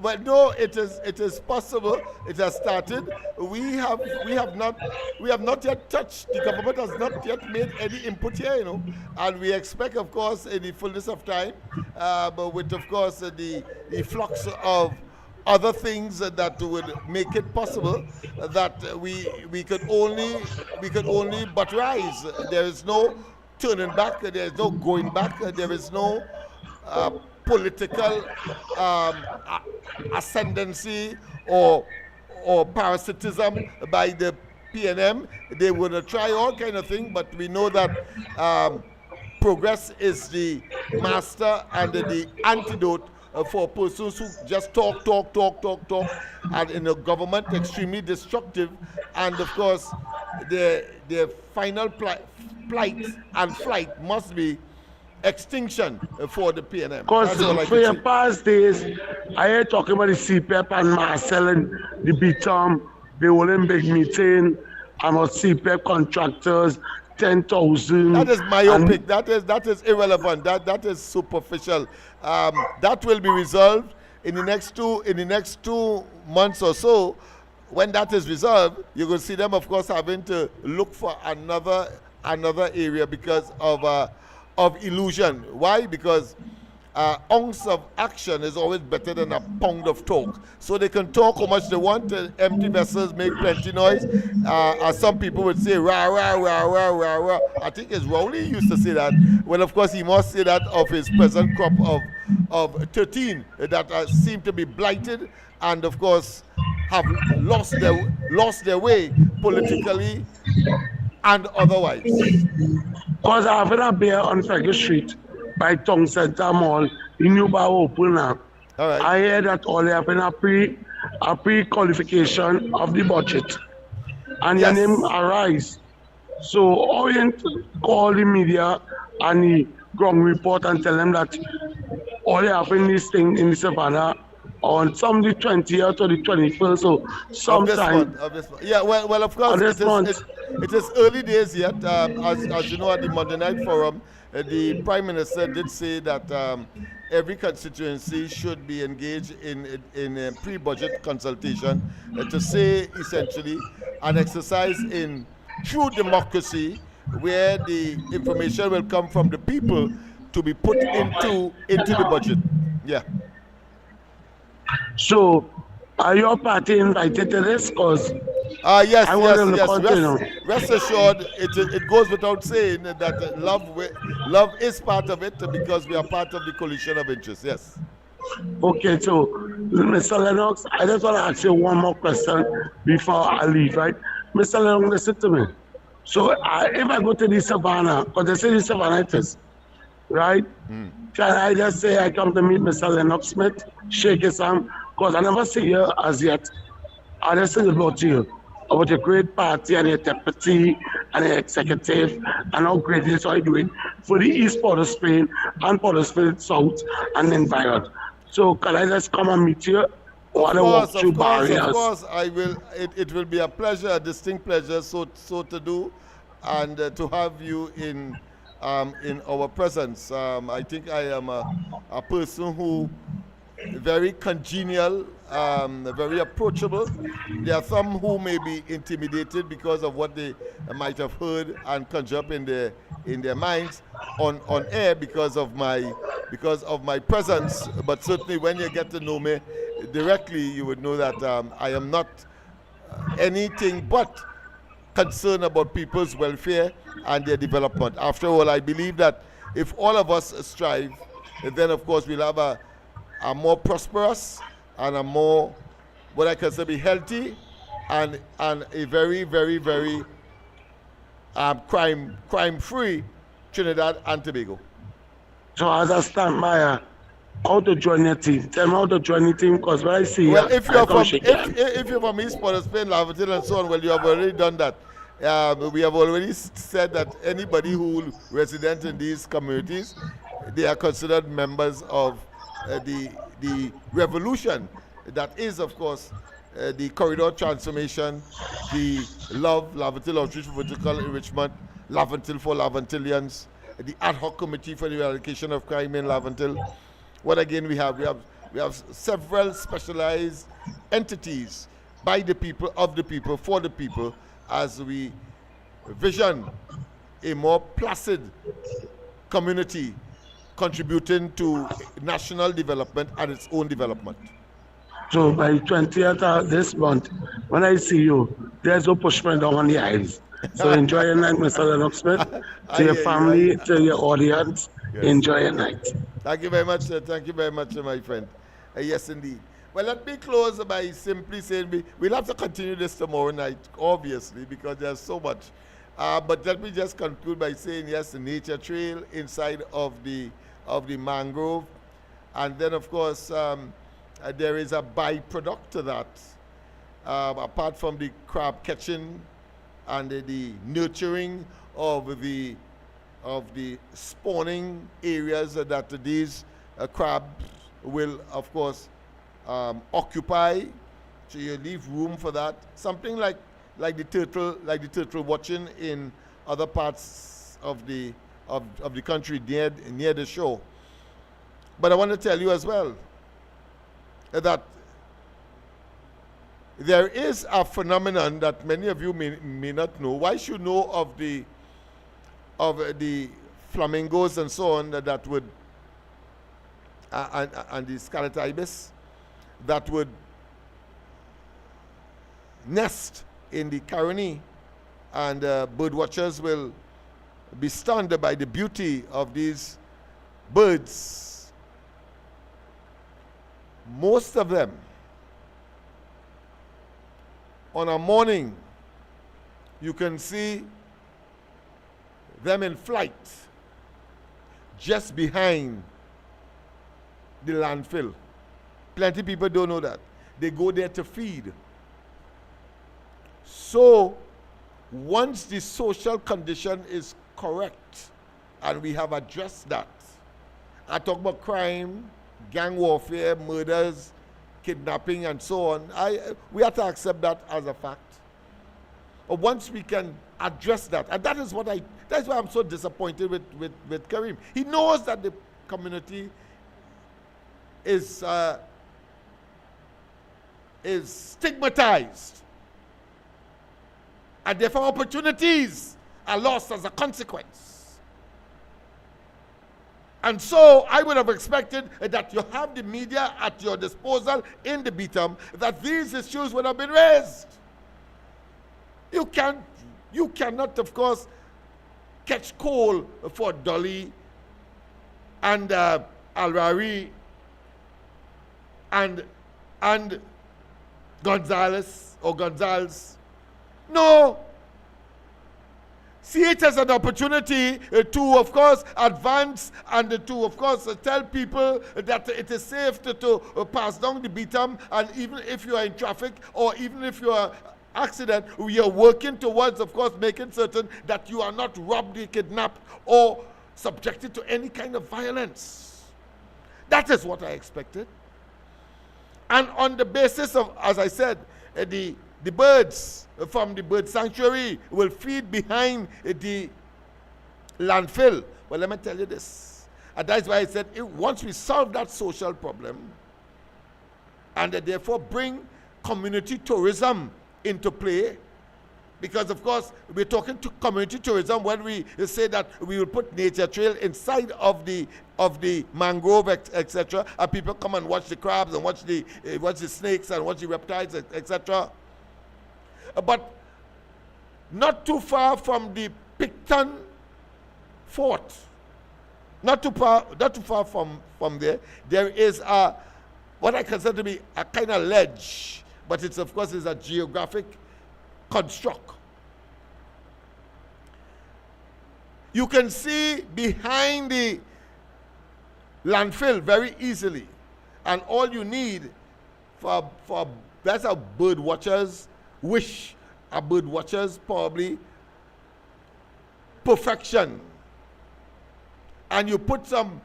But no, it is possible. It has started. We have not yet touched. The government has not yet made any input here, and we expect, of course, in the fullness of time, but with, of course, the flux of other things that would make it possible that we could only but rise. There is no turning back. There is no going back. There is no uh, political ascendancy or parasitism by the PNM. They would try all kind of things, but we know that progress is the master and the antidote for persons who just talk, and in a government extremely destructive. And of course, their final plight and flight must be extinction for the PNM. Because for your past days, I heard talking about the CPEP and Marcel and the Bentham, the Olympic meeting, about CPEP contractors, 10,000. That is myopic. That is irrelevant. That is superficial. That will be resolved in the next 2 months or so. When that is resolved, you will see them, of course, having to look for another area because of illusion. Why? Because ounce of action is always better than a pound of talk. So they can talk how much they want, empty vessels make plenty noise. As some people would say, rah, rah, rah, rah, rah, rah. I think it's Rowley used to say that. Well, of course, he must say that of his present crop of 13 that seem to be blighted and, of course, have lost their way politically and otherwise. Because I have a beer on Fergus Street by Tongue Center Mall in New Bar open up. All right. I hear that all have been a pre-qualification of the budget. And Yes. your name arise. So Orient call the media and the ground report and tell them that all they have in this thing in the Savannah on some the 20th or the 21st, so sometime Of this month. Yeah, well, of course, it is early days yet. As you know, at the Monday Night Forum, the Prime Minister did say that every constituency should be engaged in a pre-budget consultation to say essentially an exercise in true democracy where the information will come from the people to be put into the budget. Yeah. So, are your party invited to this? Because Yes. continue. Rest assured, it goes without saying that love is part of it because we are part of the coalition of interests. Yes. Okay, so Mr. Lennox, I just want to ask you one more question before I leave, right? Mr. Lennox, listen to me. So, if I go to the Savannah, because they say the Savannah it is, right? Can I just say I come to meet Mr. Lennox Smith, shake his hand, because I never see you as yet. I just think about you, about your great party and your deputy and your executive and how great it is how you do it for the east part of Spain and part of Spain south and the environment. So can I just come and meet you? Or I walk through barriers? Of course, I will. It will be a pleasure, a distinct pleasure, so to do, and to have you in our presence. I think I am a person who very congenial, very approachable. There are some who may be intimidated because of what they might have heard and conjure up in their minds on air because of my presence. But certainly, when you get to know me directly, you would know that I am not anything but concerned about people's welfare and their development. After all, I believe that if all of us strive, then of course we'll have a more prosperous and a more, what I consider be healthy and a very, very, very crime-free Trinidad and Tobago. So as I stand by, how to join your team? Tell me how to join the team, because when I see Well, you, if you're from if East Port of Spain, Lavatil and so on, well, you have already done that. We have already said that anybody who resident in these communities, they are considered members of the revolution that is, of course, the corridor transformation, the Lavatil Outreach for Vertical Enrichment, Lavatil for Lavantilians, the ad hoc committee for the eradication of crime in Laventille. What again we have? We have several specialized entities by the people, of the people, for the people, as we vision a more placid community contributing to national development and its own development. So by 20th of this month, when I see you, there's no pushment down on the eyes. So enjoy your night, Mr. Lennox Smith. To your family, to your audience, yes. Enjoy your night. Thank you very much, sir. Thank you very much, my friend. Yes, indeed. Well, let me close by simply saying we'll have to continue this tomorrow night, obviously, because there's so much. But let me just conclude by saying, yes, the nature trail inside of the mangrove. And then, of course, there is a byproduct to that. Apart from the crab catching and the nurturing of the spawning areas that these crabs will, of course, occupy. So you leave room for that. Something like the turtle watching in other parts of the country near the shore. But I want to tell you as well that there is a phenomenon that many of you may not know. Why should know of the flamingos and so on that would and the scarlet ibis that would nest in the Caroni, and bird watchers will be stunned by the beauty of these birds. Most of them, on a morning, you can see them in flight just behind the landfill. Plenty of people don't know that. They go there to feed. So, once the social condition is correct, and we have addressed that, I talk about crime, gang warfare, murders, kidnapping, and so on. We have to accept that as a fact. But once we can address that, and that's why I'm so disappointed with Karim. He knows that the community is stigmatized, and therefore opportunities are lost as a consequence. And so I would have expected that you have the media at your disposal in the Bentham, that these issues would have been raised. You cannot, of course, catch coal for Dolly and Alrari and Gonzales. No. See it as an opportunity to, of course, advance and to, of course, tell people that it is safe to pass down the Bentham, and even if you are in traffic or even if you are accident, we are working towards, of course, making certain that you are not robbed, kidnapped, or subjected to any kind of violence. That is what I expected. And on the basis of, as I said, the birds from the bird sanctuary will feed behind the landfill. Well, let me tell you this. And that's why I said, once we solve that social problem, and therefore bring community tourism into play, because of course we're talking to community tourism when we say that we will put nature trail inside of the mangrove, etc., and people come and watch the crabs and watch the snakes and watch the reptiles, etc. But not too far from the Picton Fort, not too far from there is what I consider to be a kind of ledge, but it's, of course, is a geographic construct. You can see behind the landfill very easily, and all you need for that's how bird watchers wish. A bird watchers probably perfection, and you put some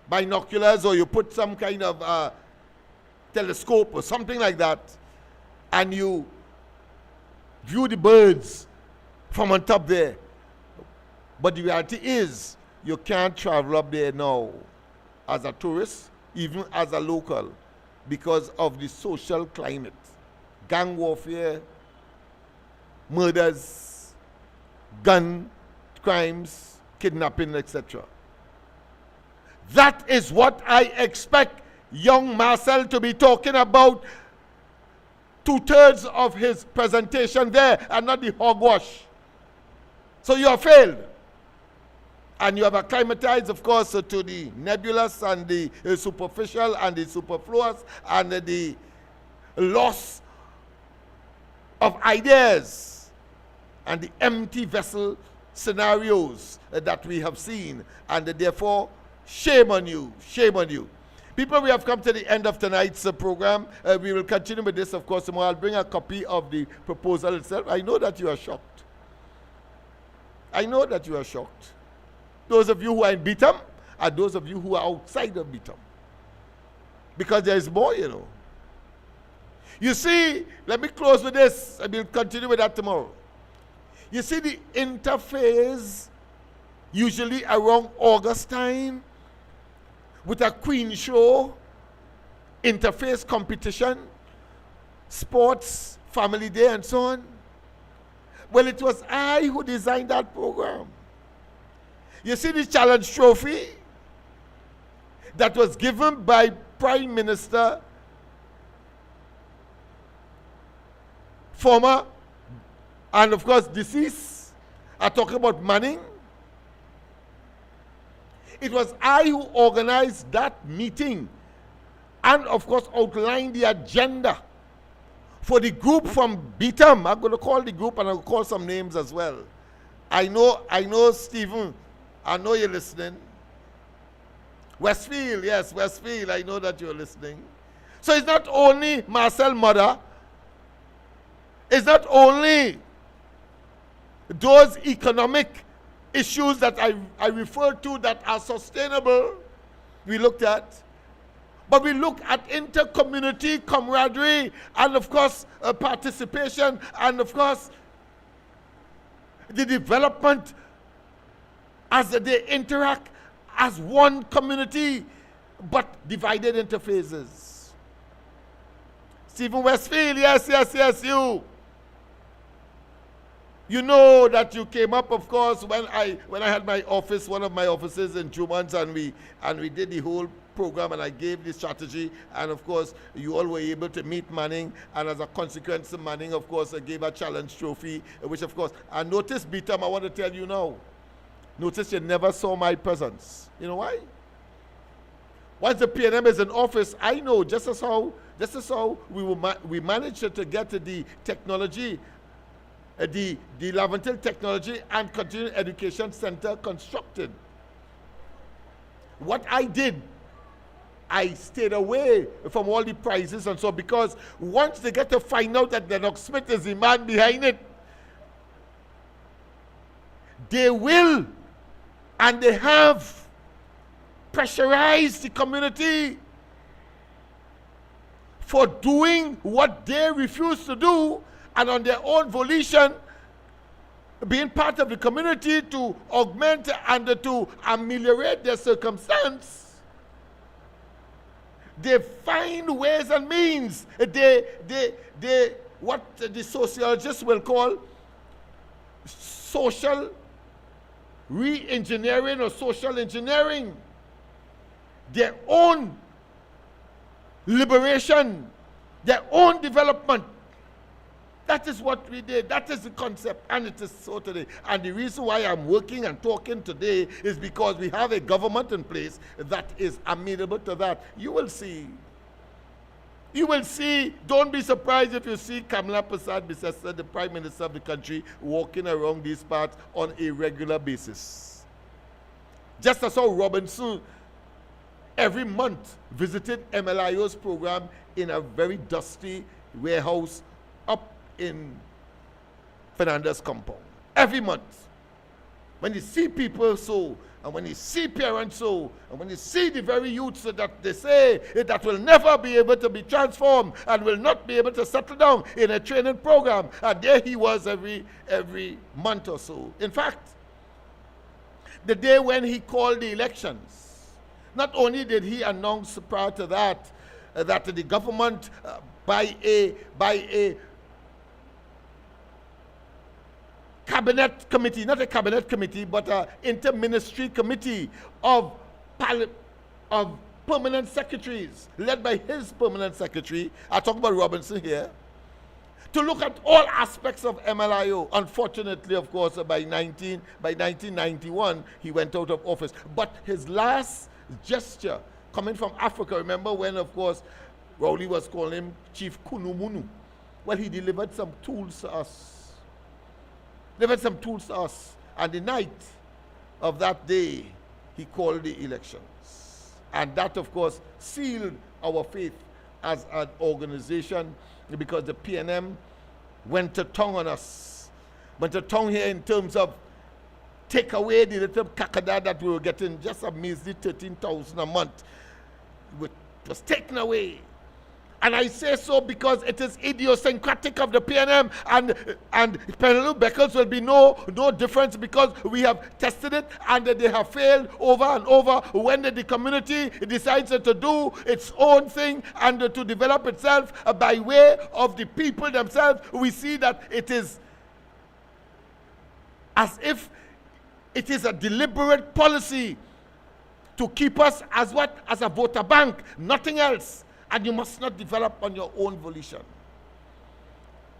binoculars or you put some kind of telescope or something like that, and you view the birds from on top there. But the reality is, you can't travel up there now as a tourist, even as a local, because of the social climate. Gang warfare, murders, gun crimes, kidnapping, etc. That is what I expect young Marcel to be talking about 2/3 of his presentation there, and not the hogwash. So you have failed. And you have acclimatized, of course, to the nebulous and the superficial and the superfluous and the loss of ideas and the empty vessel scenarios that we have seen. And therefore, shame on you, shame on you. People, we have come to the end of tonight's program. We will continue with this, of course, tomorrow. I'll bring a copy of the proposal itself. I know that you are shocked. I know that you are shocked. Those of you who are in Bentham and those of you who are outside of Bentham. Because there is more, you know. You see, let me close with this, and we'll continue with that tomorrow. You see the interface, usually around August time, with a Queen show, interface competition, sports, family day, and so on. Well, it was I who designed that program. You see the challenge trophy that was given by Prime Minister, former, and of course deceased. I'm talking about Manning. It was I who organized that meeting and of course outlined the agenda for the group from Bentham. I'm going to call the group and I'll call some names as well. I know Stephen. I know you're listening. Westfield, yes, Westfield, I know that you're listening. So it's not only Marcel Mother, it's not only those economic issues that I refer to that are sustainable, we looked at, but we look at inter-community camaraderie and of course participation and of course the development as they interact as one community, but divided into phases. Stephen Westfield, yes, you. You know that you came up, of course, when I had my office, one of my offices in Jumans, and we did the whole program, and I gave the strategy, and of course, you all were able to meet Manning, and as a consequence, Manning, of course, gave a challenge trophy, which, of course, I noticed Bentham, I want to tell you now. Notice you never saw my presence. You know why? Once the PNM is in office, I know just as how we managed to get the technology, the Laventil Technology and Continuing Education Center constructed. What I did, I stayed away from all the prizes and so, because once they get to find out that Lennox Smith is the man behind it, they will and they have pressurized the community for doing what they refuse to do, and on their own volition being part of the community to augment and to ameliorate their circumstance. They find ways and means. They what the sociologists will call social re-engineering or social engineering, their own liberation, their own development. That is what we did. That is the concept, and it is so today. And the reason why I'm working and talking today is because we have a government in place that is amenable to that. You will see. You will see. Don't be surprised if you see Kamala Prasad Bisesa, the Prime Minister of the country, walking around these parts on a regular basis. Just as how Robinson every month visited MLIO's program in a very dusty warehouse up in Fernandez compound. Every month. When you see people so, and when you see parents so, and when you see the very youths that they say that will never be able to be transformed and will not be able to settle down in a training program, and there he was every month or so. In fact, the day when he called the elections. Not only did he announce prior to that that the government by a cabinet committee, not a cabinet committee, but an inter-ministry committee of permanent secretaries, led by his permanent secretary, I talk about Robinson here, to look at all aspects of MLIO. Unfortunately, of course, by 1991, he went out of office. But his last gesture, coming from Africa, remember when, of course, Rowley was calling him Chief Kunumunu? Well, he delivered some tools to us. And the night of that day, he called the elections. And that, of course, sealed our faith as an organization, because the PNM went to tongue on us. Went to tongue here in terms of take away the little kakada that we were getting, just a measly 13,000 a month. It was taken away. And I say so because it is idiosyncratic of the PNM, and Penelope Beckles will be no difference, because we have tested it and they have failed over and over. When the community decides to do its own thing and to develop itself by way of the people themselves, we see that it is as if it is a deliberate policy to keep us as what? As a voter bank, nothing else. And you must not develop on your own volition.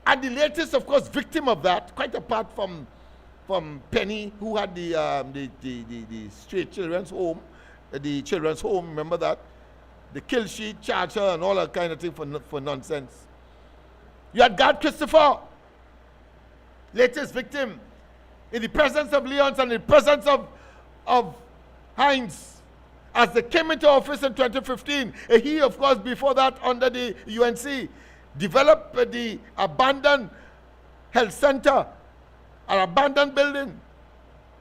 And the latest, of course, victim of that, quite apart from Penny, who had the straight children's home, remember that? The kill sheet, charge her, and all that kind of thing for nonsense. You had God Christopher, latest victim, in the presence of Leons and in the presence of Hines. As they came into office in 2015, he, of course, before that, under the UNC, developed the abandoned health center, an abandoned building,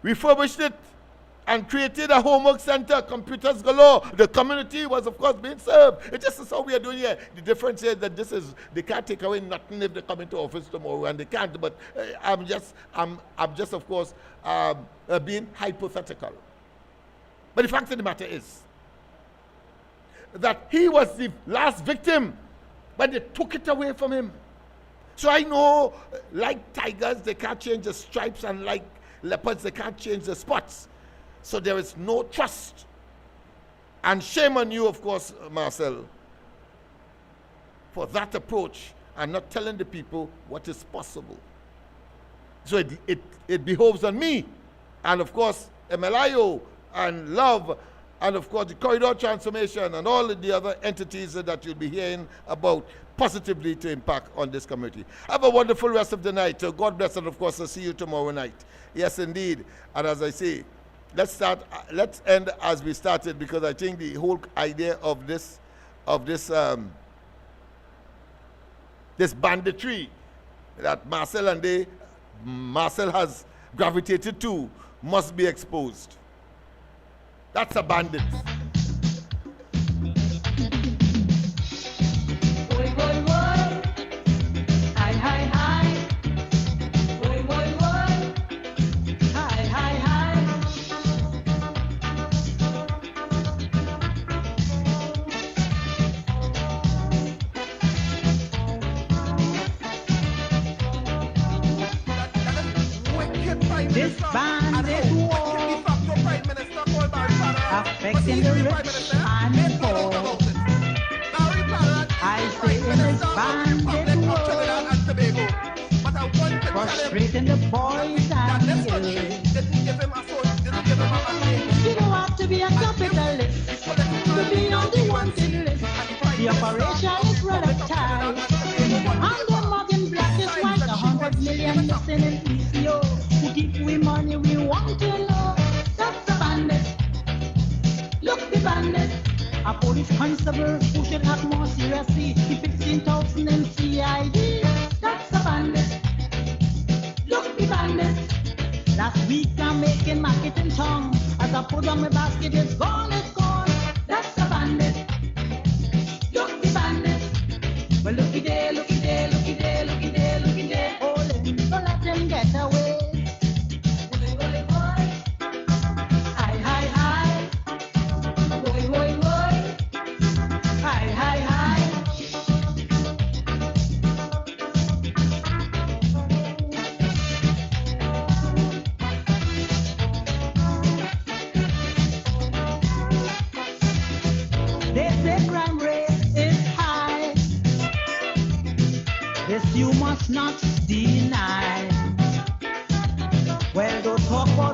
refurbished it, and created a homework center, computers galore. The community was, of course, being served. It just is how we are doing here. The difference is that they can't take away nothing if they come into office tomorrow, and they can't. But I'm just, of course, being hypothetical. But the fact of the matter is that he was the last victim, but they took it away from him. So I know, like tigers, they can't change the stripes, and like leopards, they can't change the spots. So there is no trust. And shame on you, of course, Marcel, for that approach and not telling the people what is possible. So it behoves on me, and of course, MLIO, and Love, and of course the corridor transformation and all the other entities that you'll be hearing about positively to impact on this community. Have a wonderful rest of the night. God bless, and of course I'll see you tomorrow night. Yes, indeed. And as I say, let's end as we started, because I think the whole idea of this banditry that Marcel has gravitated to must be exposed. That's a bandit. This bandit war affecting the rich and poor. I say in this bandit war, frustrating the boys and the girls. You don't have to be a capitalist to be on the wanted list. The operation is rather tight. And the mugging black is white, 100 million missing in PCO. Who give we money we want to know? That's a bandit. Look the bandit. A police constable who should have more seriously. He 15,000 in CID. That's a bandit. Look the bandit. Last week I'm making marketing tongue. As I put on my basket, it's gone, it's gone. That's a bandit. Look the bandit. Well, looky there, looky there, looky there, looky there, looky there. Hold him, don't let him get away. Yes, you must not deny. Well, don't talk about